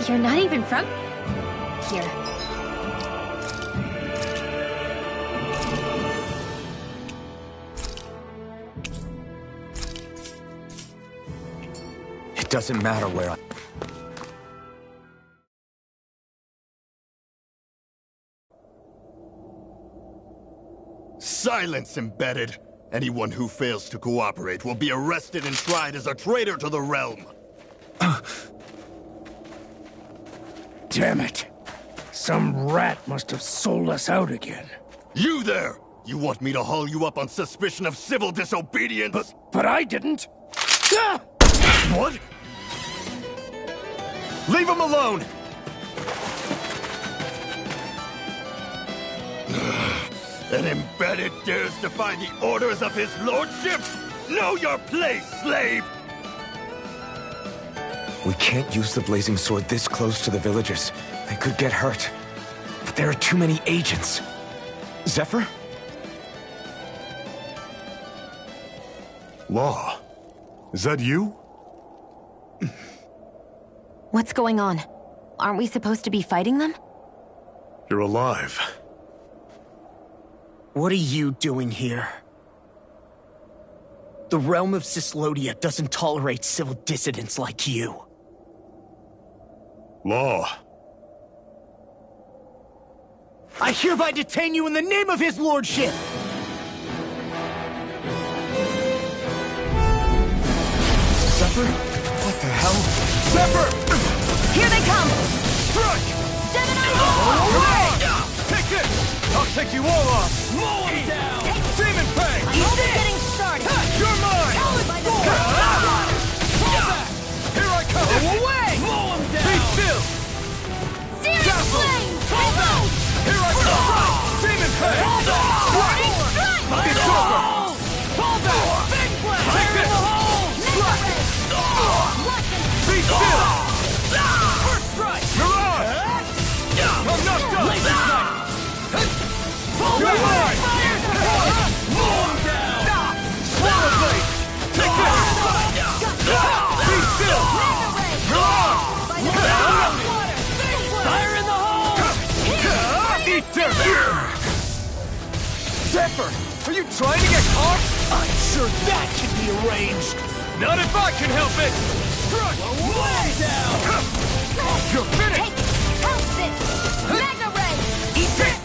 You're not even from here. It doesn't matter where I... Silence, Embedded! Anyone who fails to cooperate will be arrested and tried as a traitor to the realm! Damn it! Some rat must have sold us out again. You there! You want me to haul you up on suspicion of civil disobedience? But I didn't! Ah! What? Leave him alone! An Embedded dares defy the orders of his lordship? Know your place, slave! We can't use the blazing sword this close to the villagers. They could get hurt. But there are too many agents. Zephyr? Law, is that you? What's going on? Aren't we supposed to be fighting them? You're alive. What are you doing here? The realm of Cyslodia doesn't tolerate civil dissidents like you. Law. I hereby detain you in the name of his lordship! Zephyr? What the hell? Zephyr! Here they come! Strike! Take it! I'll take you all off! Mow him down! Demon Fang! Only getting started! You're mine! Fall back! Here I come! Go away! Mow him down! Be still! Searing flame! Fall back! Here I come! Demon Fang! Burning strike! It's over! Fall back! Big blast! Take this! Strike! Be still! First strike! Mirage! I'm knocked up! Laser sight! Fall back! Mow him down! Swallow blade! Take this! Be still! Mirage! Fire in the hole! Eat dirt! Zephyr! Are you trying to get caught? I'm sure that can be arranged! Not if I can help it! Strike! Way down! You're finished! Help it! Magna Ray! Eat it!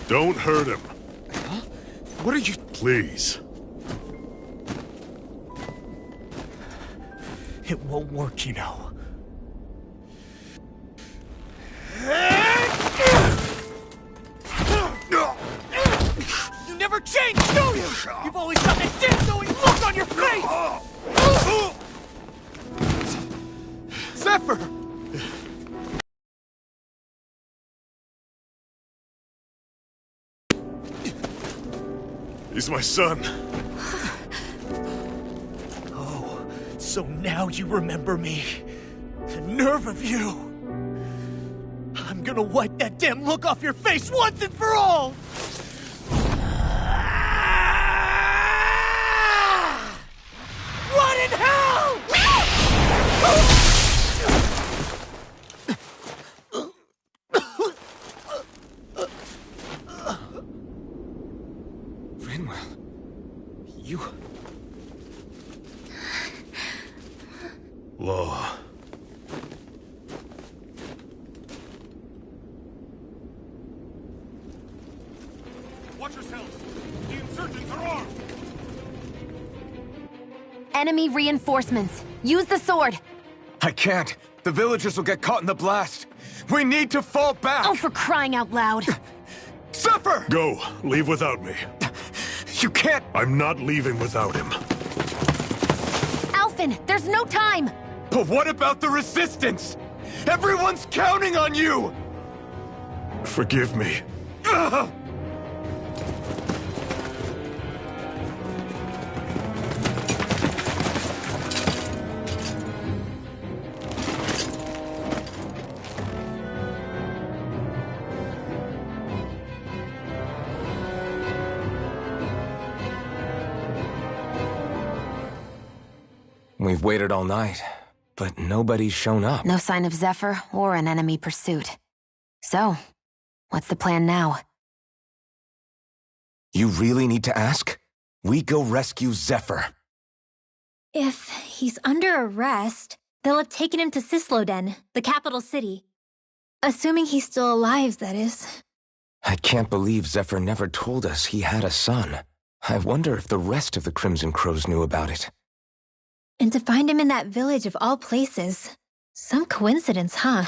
Don't hurt him. What are you... Please. It won't work, you know. You never change, do you? You've always got that death-knowing look on your face! Zephyr! He's my son. Oh, so now you remember me. The nerve of you! I'm gonna wipe that damn look off your face once and for all! Run in hell! Rinwell. You... Law. Watch yourselves! The insurgents are armed! Enemy reinforcements. Use the sword. I can't. The villagers will get caught in the blast. We need to fall back! Oh, for crying out loud. Zephyr! Go. Leave without me. You can't... I'm not leaving without him. Alphen, there's no time. But what about the resistance? Everyone's counting on you! Forgive me. Ugh! We've waited all night, but nobody's shown up. No sign of Zephyr or an enemy pursuit. So, what's the plan now? You really need to ask? We go rescue Zephyr. If he's under arrest, they'll have taken him to Cisloden, the capital city. Assuming he's still alive, that is. I can't believe Zephyr never told us he had a son. I wonder if the rest of the Crimson Crows knew about it. And to find him in that village of all places. Some coincidence, huh?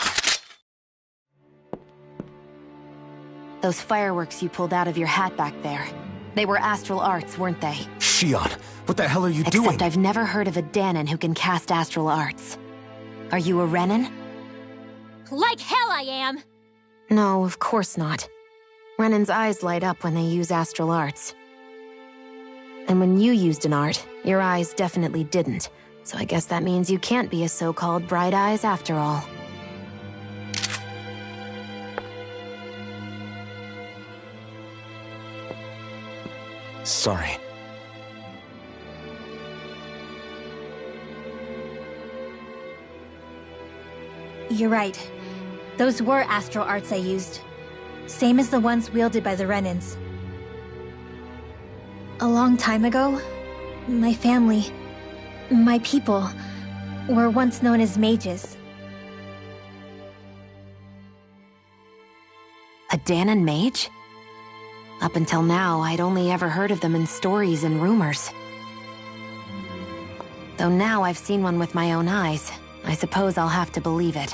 Those fireworks you pulled out of your hat back there. They were astral arts, weren't they? Shion, what the hell are you doing? Except I've never heard of a Dahnan who can cast astral arts. Are you a Renan? Like hell I am! No, of course not. Renan's eyes light up when they use astral arts. And when you used an art, your eyes definitely didn't. So I guess that means you can't be a so-called Bright Eyes after all. Sorry. You're right. Those were astral arts I used. Same as the ones wielded by the Renans. A long time ago, my family, my people, were once known as mages. A Dahnan mage? Up until now, I'd only ever heard of them in stories and rumors. Though now I've seen one with my own eyes, I suppose I'll have to believe it.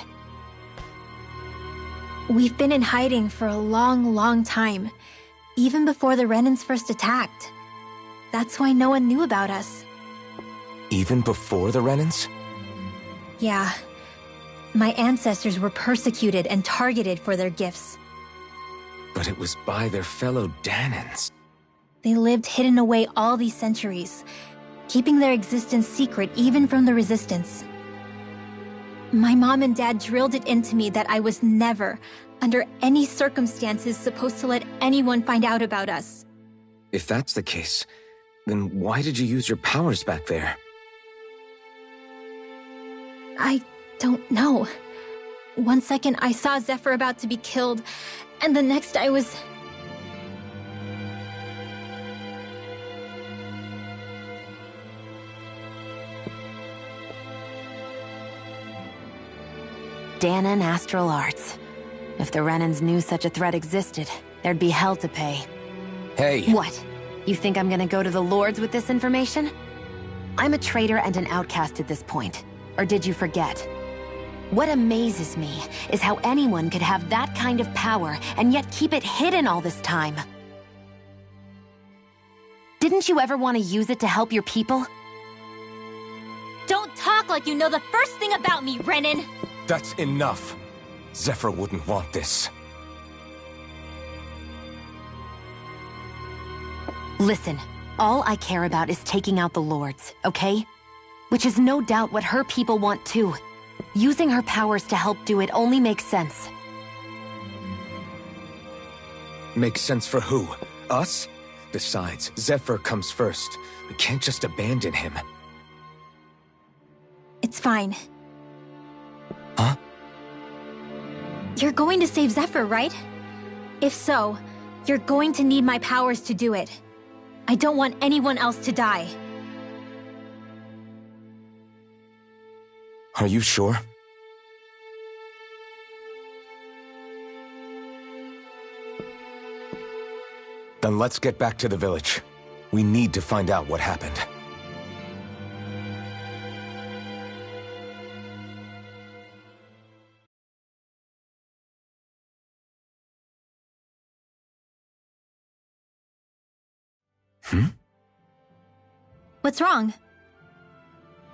We've been in hiding for a long, long time, even before the Renans first attacked. That's why no one knew about us. Even before the Renans? Yeah. My ancestors were persecuted and targeted for their gifts. But it was by their fellow Dahnans. They lived hidden away all these centuries, keeping their existence secret even from the Resistance. My mom and dad drilled it into me that I was never, under any circumstances, supposed to let anyone find out about us. If that's the case, then why did you use your powers back there? I don't know. One second I saw Zephyr about to be killed, and the next I was... Dahnan astral arts. If the Renans knew such a threat existed, there'd be hell to pay. Hey! What? You think I'm gonna go to the Lords with this information? I'm a traitor and an outcast at this point. Or did you forget? What amazes me is how anyone could have that kind of power and yet keep it hidden all this time. Didn't you ever want to use it to help your people? Don't talk like you know the first thing about me, Renan! That's enough. Zephyr wouldn't want this. Listen, all I care about is taking out the Lords, okay? Which is no doubt what her people want too. Using her powers to help do it only makes sense. Makes sense for who? Us? Besides, Zephyr comes first. We can't just abandon him. It's fine. Huh? You're going to save Zephyr, right? If so, you're going to need my powers to do it. I don't want anyone else to die. Are you sure? Then let's get back to the village. We need to find out what happened. What's wrong?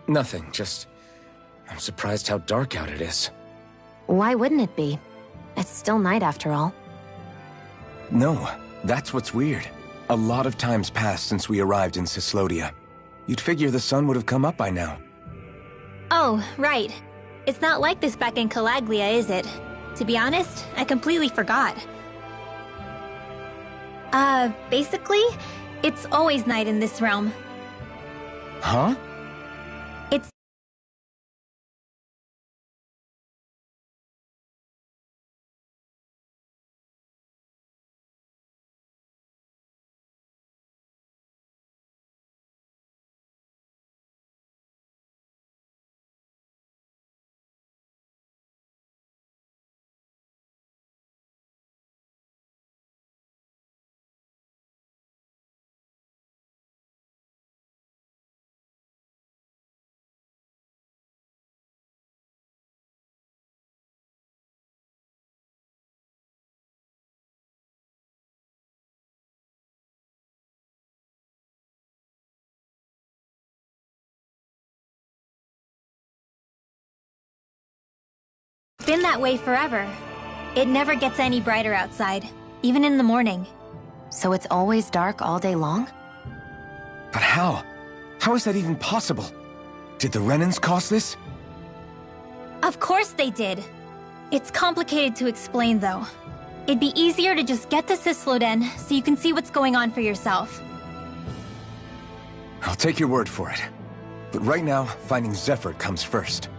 Nothing, just... I'm surprised how dark out it is. Why wouldn't it be? It's still night after all. No, that's what's weird. A lot of time's passed since we arrived in Cislodia. You'd figure the sun would have come up by now. Oh, right. It's not like this back in Calaglia, is it? To be honest, I completely forgot. Basically, it's always night in this realm. Huh? It's It's been that way forever. It never gets any brighter outside, even in the morning. So it's always dark all day long? But how? How is that even possible? Did the Renans cause this? Of course they did. It's complicated to explain, though. It'd be easier to just get to Cisloden so you can see what's going on for yourself. I'll take your word for it. But right now, finding Zephyr comes first.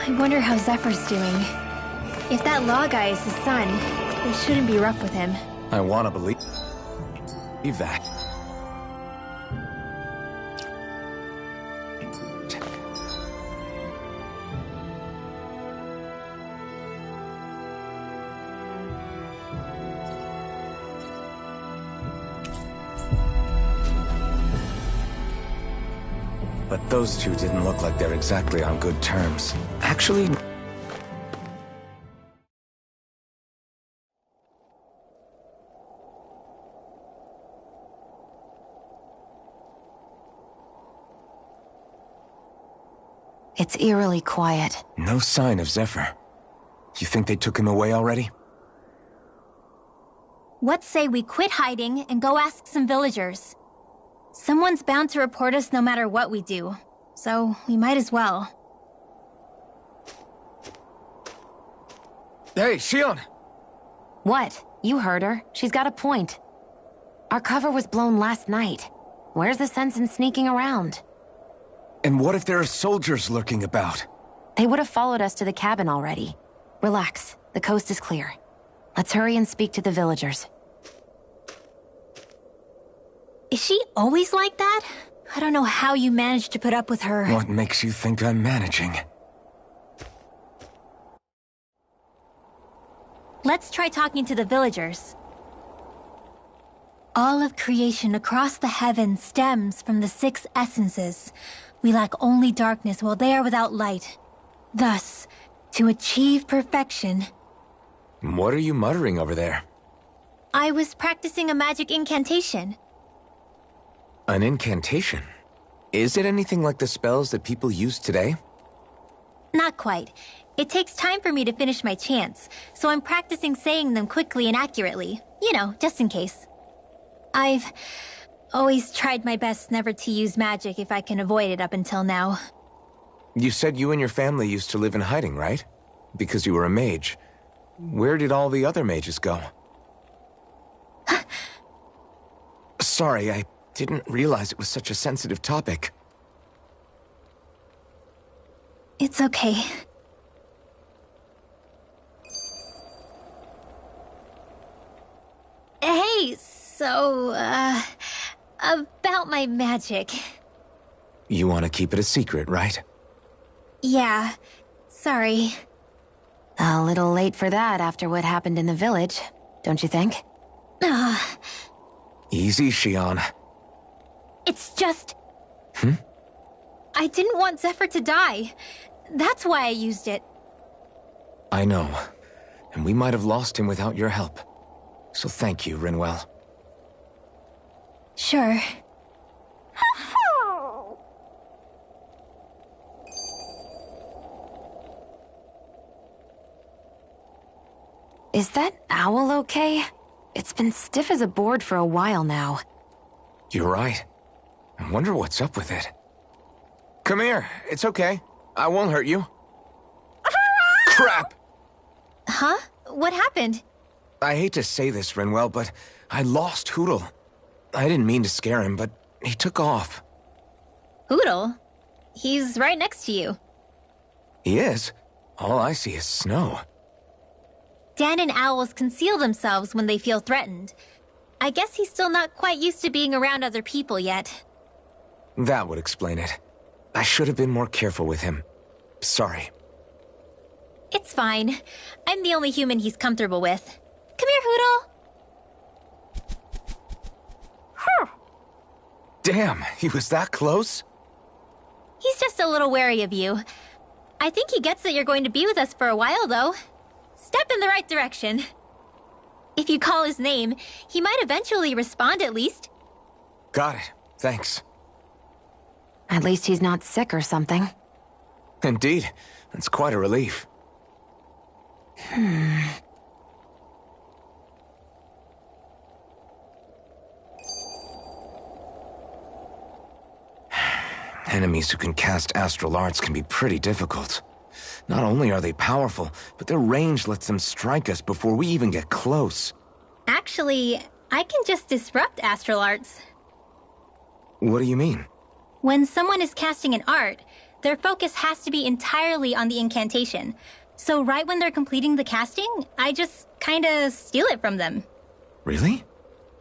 I wonder how Zephyr's doing. If that Law guy is his son, it shouldn't be rough with him. I want to believe that. But those two didn't look like they're exactly on good terms. Actually... It's eerily quiet. No sign of Zephyr. You think they took him away already? What say we quit hiding and go ask some villagers? Someone's bound to report us no matter what we do, so we might as well. Hey, Xion! What? You heard her. She's got a point. Our cover was blown last night. Where's the sense in sneaking around? And what if there are soldiers lurking about? They would have followed us to the cabin already. Relax. The coast is clear. Let's hurry and speak to the villagers. Is she always like that? I don't know how you managed to put up with her. What makes you think I'm managing? Let's try talking to the villagers. All of creation across the heavens stems from the 6 essences. We lack only darkness while they are without light. Thus, to achieve perfection... What are you muttering over there? I was practicing a magic incantation. An incantation? Is it anything like the spells that people use today? Not quite. It takes time for me to finish my chants, so I'm practicing saying them quickly and accurately. You know, just in case. I've always tried my best never to use magic if I can avoid it up until now. You said you and your family used to live in hiding, right? Because you were a mage. Where did all the other mages go? Sorry, I didn't realize it was such a sensitive topic. It's okay. Hey, so, about my magic. You want to keep it a secret, right? Yeah, sorry. A little late for that after what happened in the village, don't you think? Easy, Shion. It's just... I didn't want Zephyr to die. That's why I used it. I know. And we might have lost him without your help. So thank you, Rinwell. Sure. Is that owl okay? It's been stiff as a board for a while now. You're right. I wonder what's up with it. Come here. It's okay. I won't hurt you. Crap! Huh? What happened? I hate to say this, Rinwell, but I lost Hootle. I didn't mean to scare him, but he took off. Hootle? He's right next to you. He is? All I see is snow. Dan and owls conceal themselves when they feel threatened. I guess he's still not quite used to being around other people yet. That would explain it. I should have been more careful with him. Sorry. It's fine. I'm the only human he's comfortable with. Come here, Hootle. Damn, he was that close? He's just a little wary of you. I think he gets that you're going to be with us for a while, though. Step in the right direction. If you call his name, he might eventually respond at least. Got it. Thanks. At least he's not sick or something. Indeed. That's quite a relief. Enemies who can cast astral arts can be pretty difficult. Not only are they powerful, but their range lets them strike us before we even get close. Actually, I can just disrupt astral arts. What do you mean? When someone is casting an art, their focus has to be entirely on the incantation. So right when they're completing the casting, I just kinda steal it from them. Really?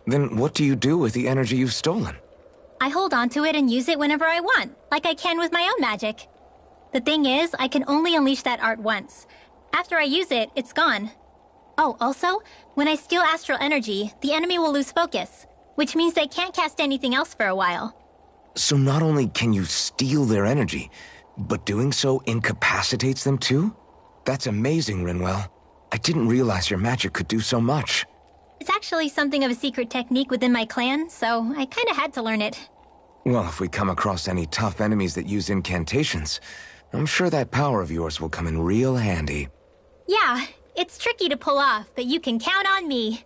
Then what do you do with the energy you've stolen? I hold on to it and use it whenever I want, like I can with my own magic. The thing is, I can only unleash that art once. After I use it, it's gone. Oh, also, when I steal astral energy, the enemy will lose focus, which means they can't cast anything else for a while. So not only can you steal their energy, but doing so incapacitates them too? That's amazing, Rinwell. I didn't realize your magic could do so much. It's actually something of a secret technique within my clan, so I kinda had to learn it. Well, if we come across any tough enemies that use incantations, I'm sure that power of yours will come in real handy. Yeah, it's tricky to pull off, but you can count on me.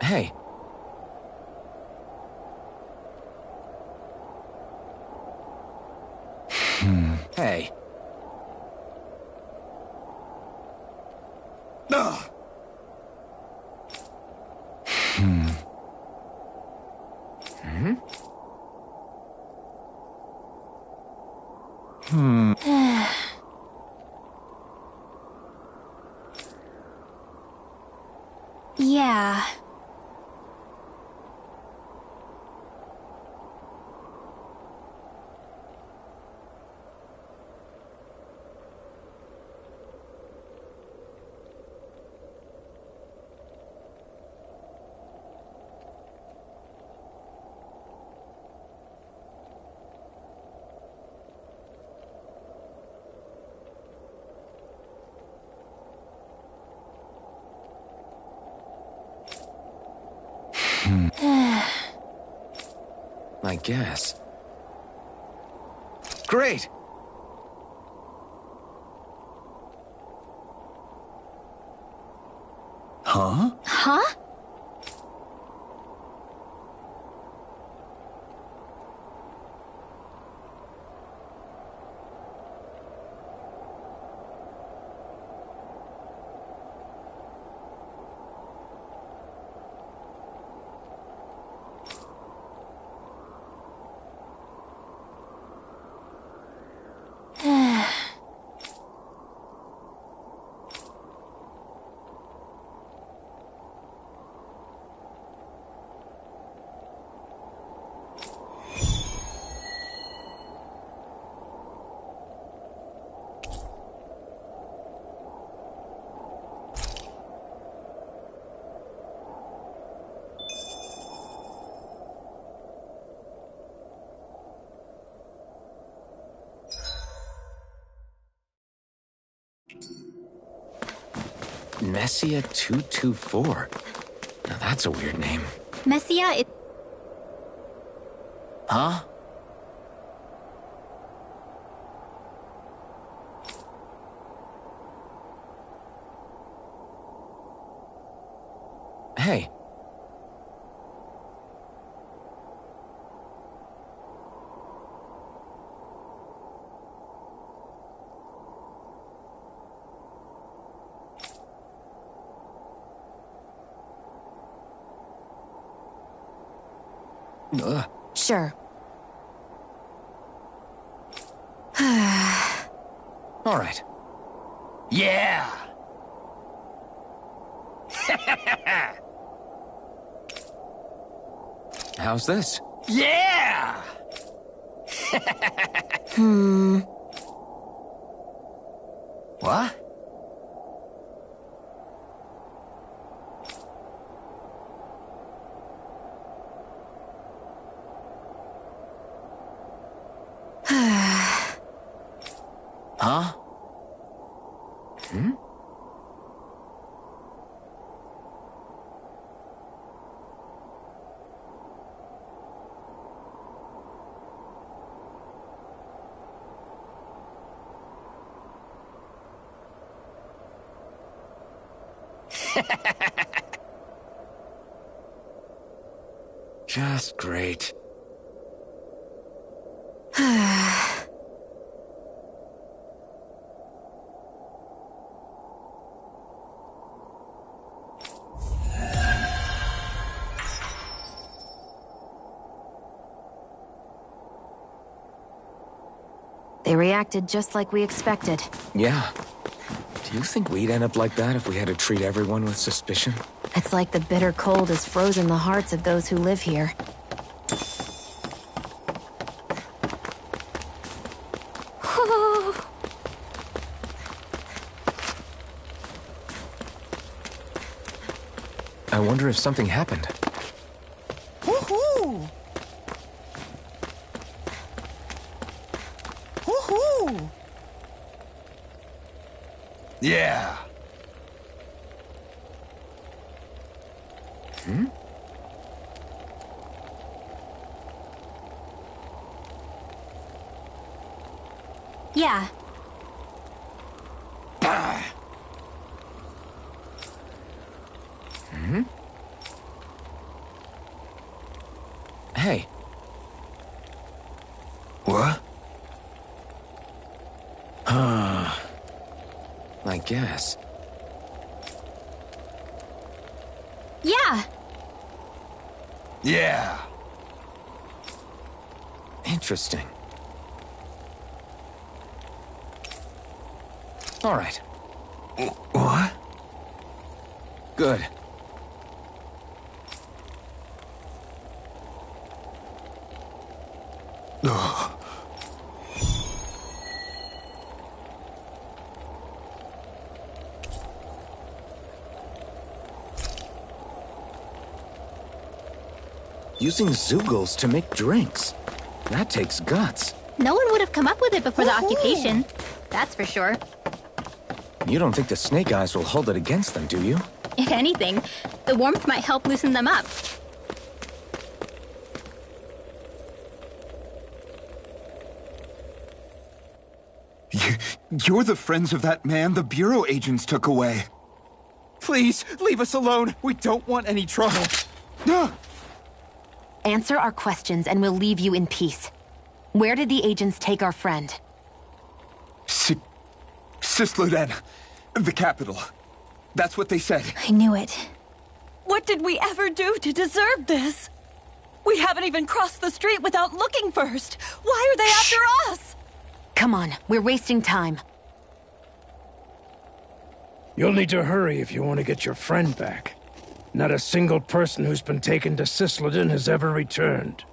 Hey. Hey. I guess. Great! Huh? Huh? Messia 224. Now that's a weird name. Messia, it... Huh? Hey. Sure. All right. Yeah! How's this? Yeah! What? Huh? Hmm? Just great. They reacted just like we expected. Yeah. Do you think we'd end up like that if we had to treat everyone with suspicion? It's like the bitter cold has frozen the hearts of those who live here. I wonder if something happened. Woohoo! Woohoo! Yeah! Hmm? Yeah. Hmm? Hey. What? I guess. Yeah. Yeah! Interesting. All right. What? Good. Ugh. Using Zeugles to make drinks. That takes guts. No one would have come up with it before the occupation. That's for sure. You don't think the Snake Eyes will hold it against them, do you? If anything, the warmth might help loosen them up. You're the friends of that man the Bureau agents took away. Please, leave us alone. We don't want any trouble. Answer our questions and we'll leave you in peace. Where did the agents take our friend? Cisloden. The capital. That's what they said. I knew it. What did we ever do to deserve this? We haven't even crossed the street without looking first. Why are they after us? Come on, we're wasting time. You'll need to hurry if you want to get your friend back. Not a single person who's been taken to Cisloden has ever returned.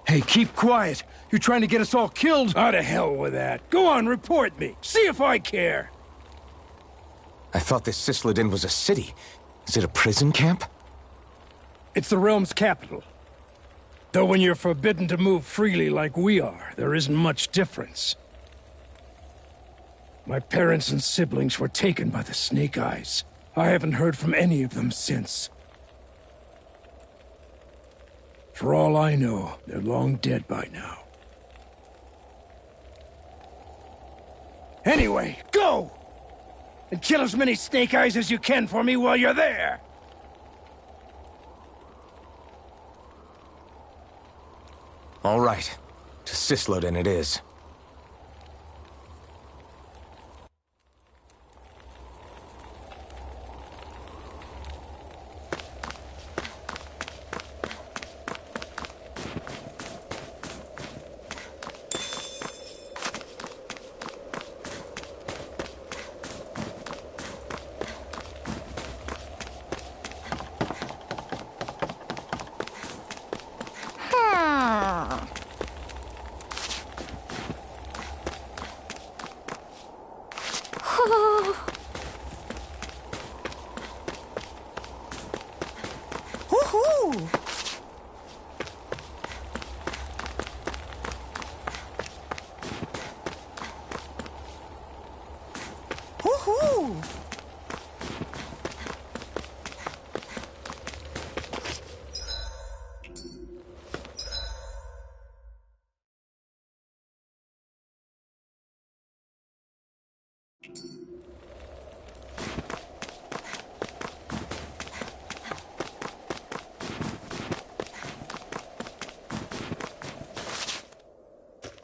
Hey, keep quiet. You're trying to get us all killed. Out of hell with that. Go on, report me. See if I care. I thought this Cisloden was a city. Is it a prison camp? It's the realm's capital. Though when you're forbidden to move freely like we are, there isn't much difference. My parents and siblings were taken by the Snake Eyes. I haven't heard from any of them since. For all I know, they're long dead by now. Anyway, go! And kill as many Snake Eyes as you can for me while you're there! All right. To Cisloden it is.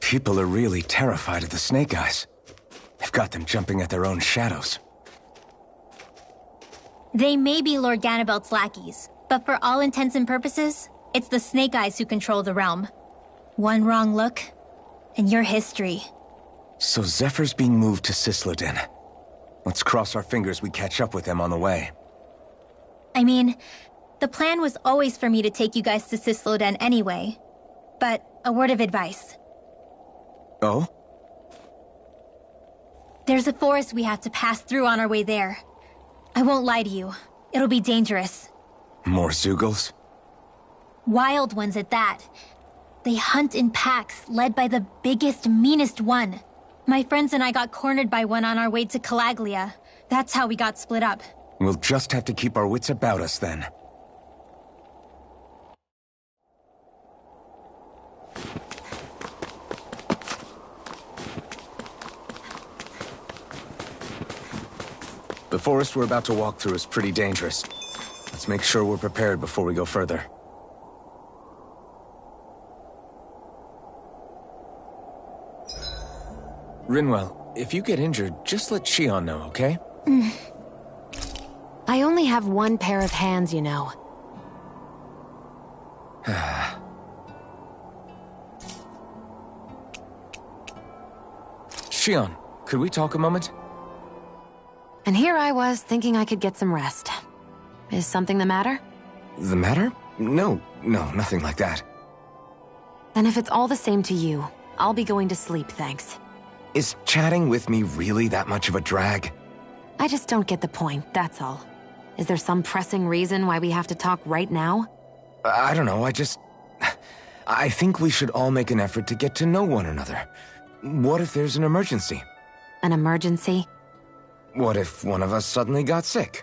People are really terrified of the Snake Eyes. They've got them jumping at their own shadows. They may be Lord Ganabelt's lackeys, but for all intents and purposes, it's the Snake Eyes who control the realm. One wrong look, and your history. So Zephyr's being moved to Cisloden. Let's cross our fingers we catch up with him on the way. I mean, the plan was always for me to take you guys to Cisloden anyway. But a word of advice. Oh? There's a forest we have to pass through on our way there. I won't lie to you. It'll be dangerous. More Zeugles? Wild ones at that. They hunt in packs, led by the biggest, meanest one. My friends and I got cornered by one on our way to Calaglia. That's how we got split up. We'll just have to keep our wits about us then. The forest we're about to walk through is pretty dangerous. Let's make sure we're prepared before we go further. Rinwell, if you get injured, just let Shion know, okay? I only have one pair of hands, you know. Shion, could we talk a moment? And here I was, thinking I could get some rest. Is something the matter? The matter? No, nothing like that. Then if it's all the same to you, I'll be going to sleep, thanks. Is chatting with me really that much of a drag? I just don't get the point, that's all. Is there some pressing reason why we have to talk right now? I don't know, I think we should all make an effort to get to know one another. What if there's an emergency? An emergency? What if one of us suddenly got sick?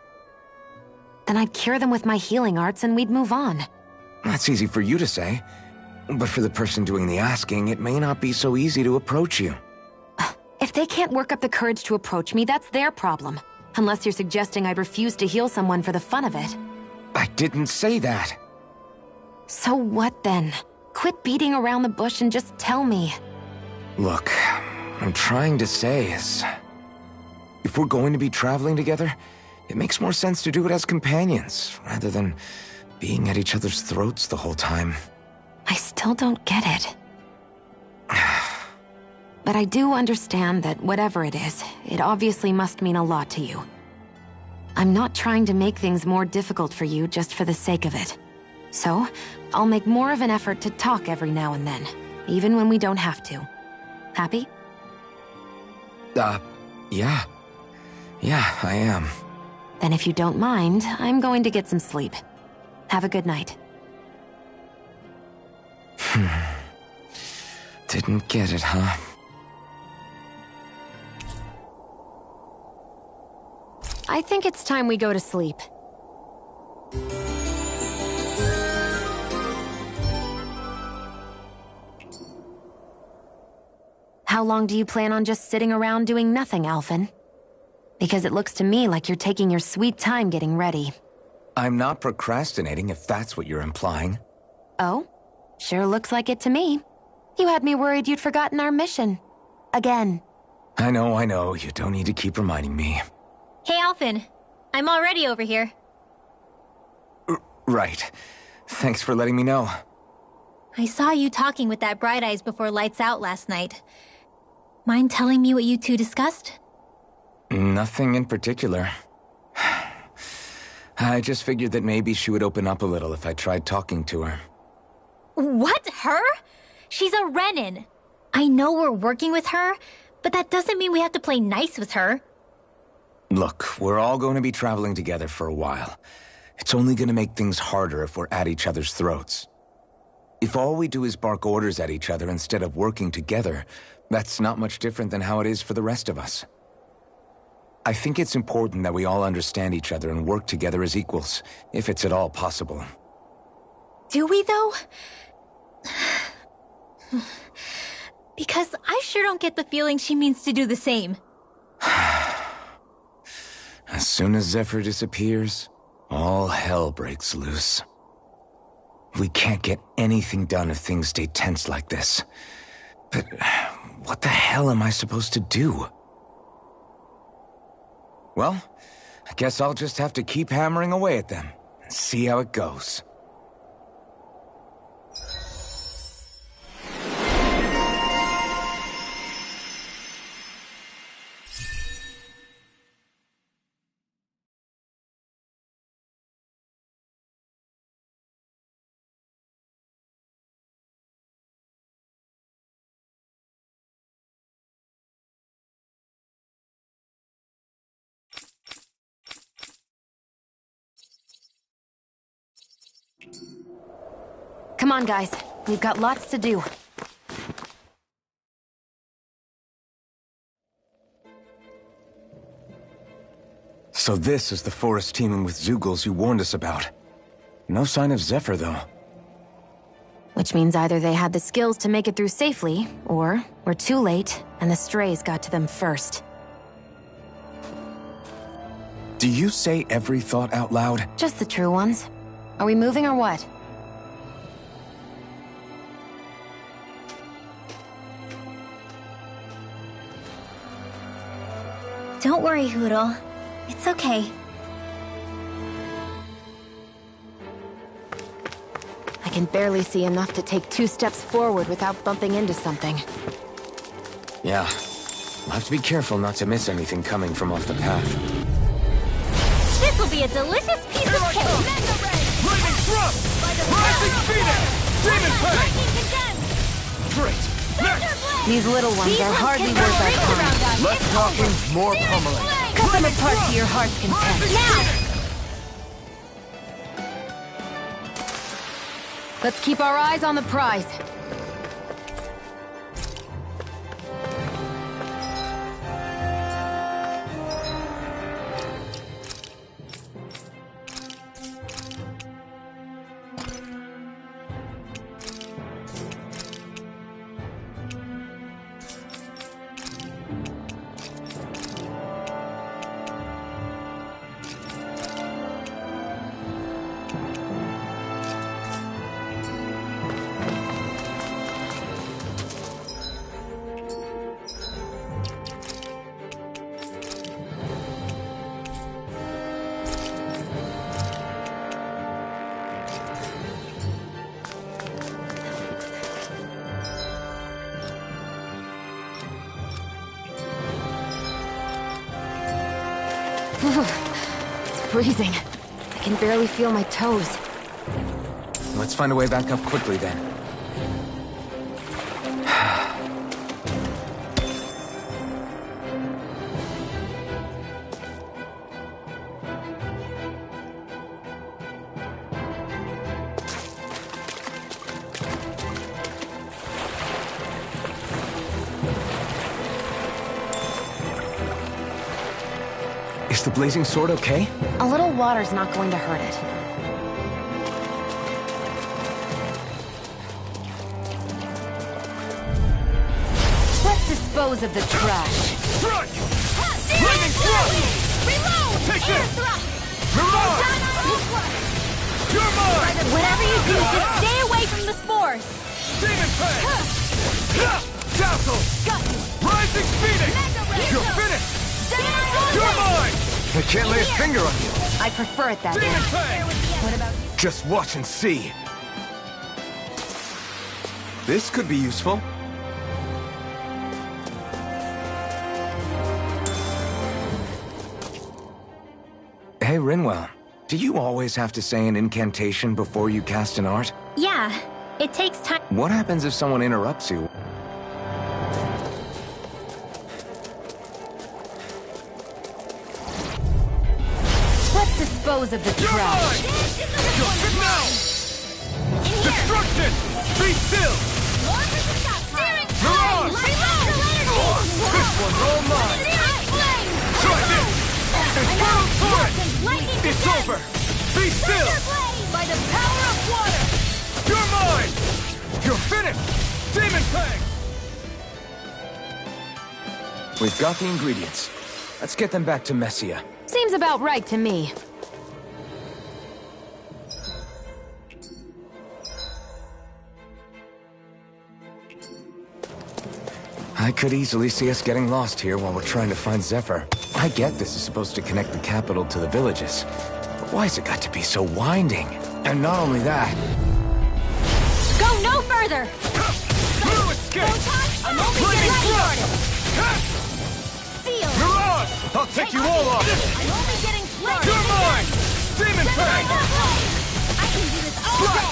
Then I'd cure them with my healing arts and we'd move on. That's easy for you to say. But for the person doing the asking, it may not be so easy to approach you. If they can't work up the courage to approach me, that's their problem. Unless you're suggesting I'd refuse to heal someone for the fun of it. I didn't say that. So what then? Quit beating around the bush and just tell me. Look, what I'm trying to say is... if we're going to be traveling together, it makes more sense to do it as companions, rather than being at each other's throats the whole time. I still don't get it. But I do understand that whatever it is, it obviously must mean a lot to you. I'm not trying to make things more difficult for you just for the sake of it. So, I'll make more of an effort to talk every now and then, even when we don't have to. Happy? Yeah. Yeah, I am. Then if you don't mind, I'm going to get some sleep. Have a good night. Didn't get it, huh? I think it's time we go to sleep. How long do you plan on just sitting around doing nothing, Alphen? Because it looks to me like you're taking your sweet time getting ready. I'm not procrastinating, if that's what you're implying. Oh? Sure looks like it to me. You had me worried you'd forgotten our mission. Again. I know. You don't need to keep reminding me. Hey, Alphen. I'm already over here. Right. Thanks for letting me know. I saw you talking with that Bright Eyes before lights out last night. Mind telling me what you two discussed? Nothing in particular. I just figured that maybe she would open up a little if I tried talking to her. What? Her? She's a Renan. I know we're working with her, but that doesn't mean we have to play nice with her. Look, we're all going to be traveling together for a while. It's only going to make things harder if we're at each other's throats. If all we do is bark orders at each other instead of working together, that's not much different than how it is for the rest of us. I think it's important that we all understand each other and work together as equals, if it's at all possible. Do we, though? Because I sure don't get the feeling she means to do the same. As soon as Zephyr disappears, all hell breaks loose. We can't get anything done if things stay tense like this. But what the hell am I supposed to do? Well, I guess I'll just have to keep hammering away at them and see how it goes. Come on, guys. We've got lots to do. So this is the forest teeming with Zeugles you warned us about. No sign of Zephyr, though. Which means either they had the skills to make it through safely, or we're too late, and the strays got to them first. Do you say every thought out loud? Just the true ones. Are we moving or what? Don't worry, Hootle. It's okay. I can barely see enough to take 2 steps forward without bumping into something. Yeah. I'll have to be careful not to miss anything coming from off the path. This'll be a delicious piece of cake! Lightning thrust! Rising Phoenix! Demon Fang! Great! Next! These little ones are hardly worth our time. Less talking, more pummeling. Cut them apart to your heart's content. Now! Let's keep our eyes on the prize. It's freezing. I can barely feel my toes. Let's find a way back up quickly then. Is the blazing sword okay? A little water's not going to hurt it. Let's dispose of the trash. Front! Lightning thrust! Reload! Take Air this! thrust! Mirage! You're mine! Whatever you do, just stay away from the spores! Demon Fang! Dazzle! Got you! Rising Phoenix! You're finished! You're mine! I can't lay a finger on you. I prefer it that Demon way. Fang! What about you? Just watch and see. This could be useful. Hey, Rinwell. Do you always have to say an incantation before you cast an art? Yeah, it takes time. What happens if someone interrupts you? Let's dispose of the You're trash. mine! You're fit now! Destruction! Be still! Mirage! This one's all mine! Try this! Infernal Torrent! It's over! Be still! By the power of water! You're mine! You're finished! Demon Fang! We've got the ingredients. Let's get them back to Messia. Seems about right to me. I could easily see us getting lost here while we're trying to find Zephyr. I get this is supposed to connect the capital to the villages, but why's it got to be so winding? And not only that... Go no further! Blue escape! I'm only Lightning getting thrust! started! Seal! Mirage! I'll take you all off! I'm only getting started! You're mine! Demon Fang! I can do this all day!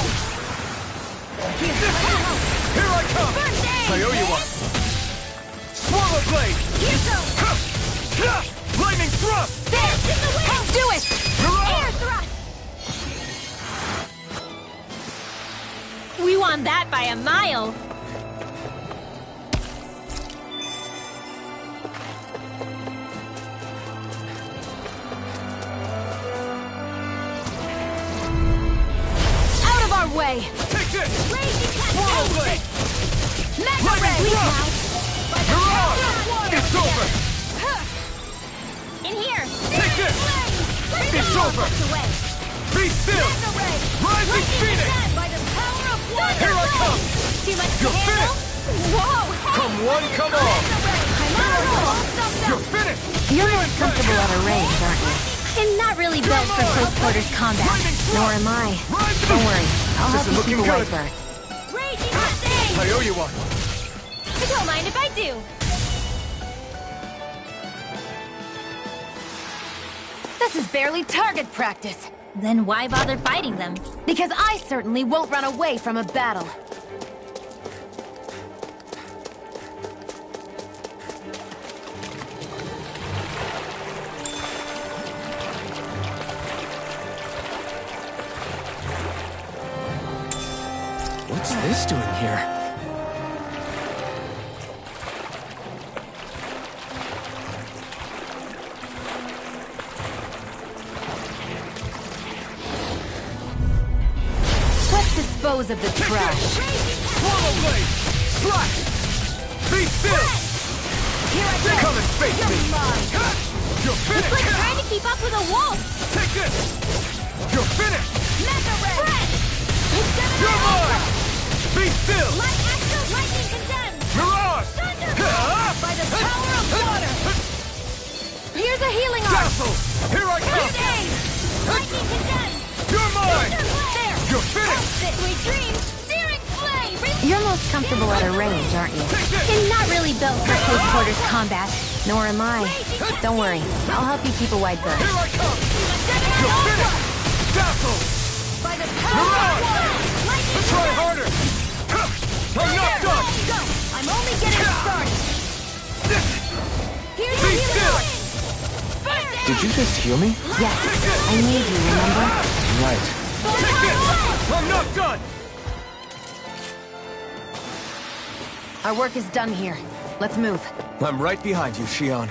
Here I come! First aid! I owe you one! Swallow Blade! Here goes! Lightning thrust! Dance in the wind! Do it! Air thrust! We won that by a mile! Out of our way! Take this! Raging Swallow Blade! Mega Lightning Ray! thrust! Mirage! It's over! In here! Take this! It's over! Away. Be still! Mega Ray! Rising Phoenix! By the power of water! Here I come! Too much to You're handle? Whoa! Hey! Come one, come all! Mega Ray! I'm out of roll! You're finished! You're more comfortable at a range, aren't you? I'm not really built for close quarters combat. Nor am I. Rising! Don't worry. I'll This help is you keep looking away good. first. Raging thing! I owe you one! I don't mind if I do. This is barely target practice. Then why bother fighting them? Because I certainly won't run away from a battle. What's this doing here? Let's dispose of the trash. Swallow Blade! Slash! Be still! Here I go. Come and face me! You're It's finished! like trying to keep up with a wolf. Take this! You're finished! Mega Ray! It's gonna You're be over. mine! Be still! Light Astral Lightning Condemned! Mirage! Thunderbolt! By the power of water! Here's a healing arm. Dazzle! Here I come! Today! Lightning Condemned! You're mine! There! You're finished! Sweet dreams! Searing Flame! Release! You're most comfortable at a range, aren't you? And not really built for close quarters combat. Nor am I. Don't worry, I'll help you keep a wide berth. Here I come! You're finished! Dazzle! Mirage! Let's try harder! I'm not done! I'm only getting started. Be still! Did you just heal me? Yes, I need you, remember? Right. Take this! I'm not done! Our work is done here. Let's move. I'm right behind you, Shion.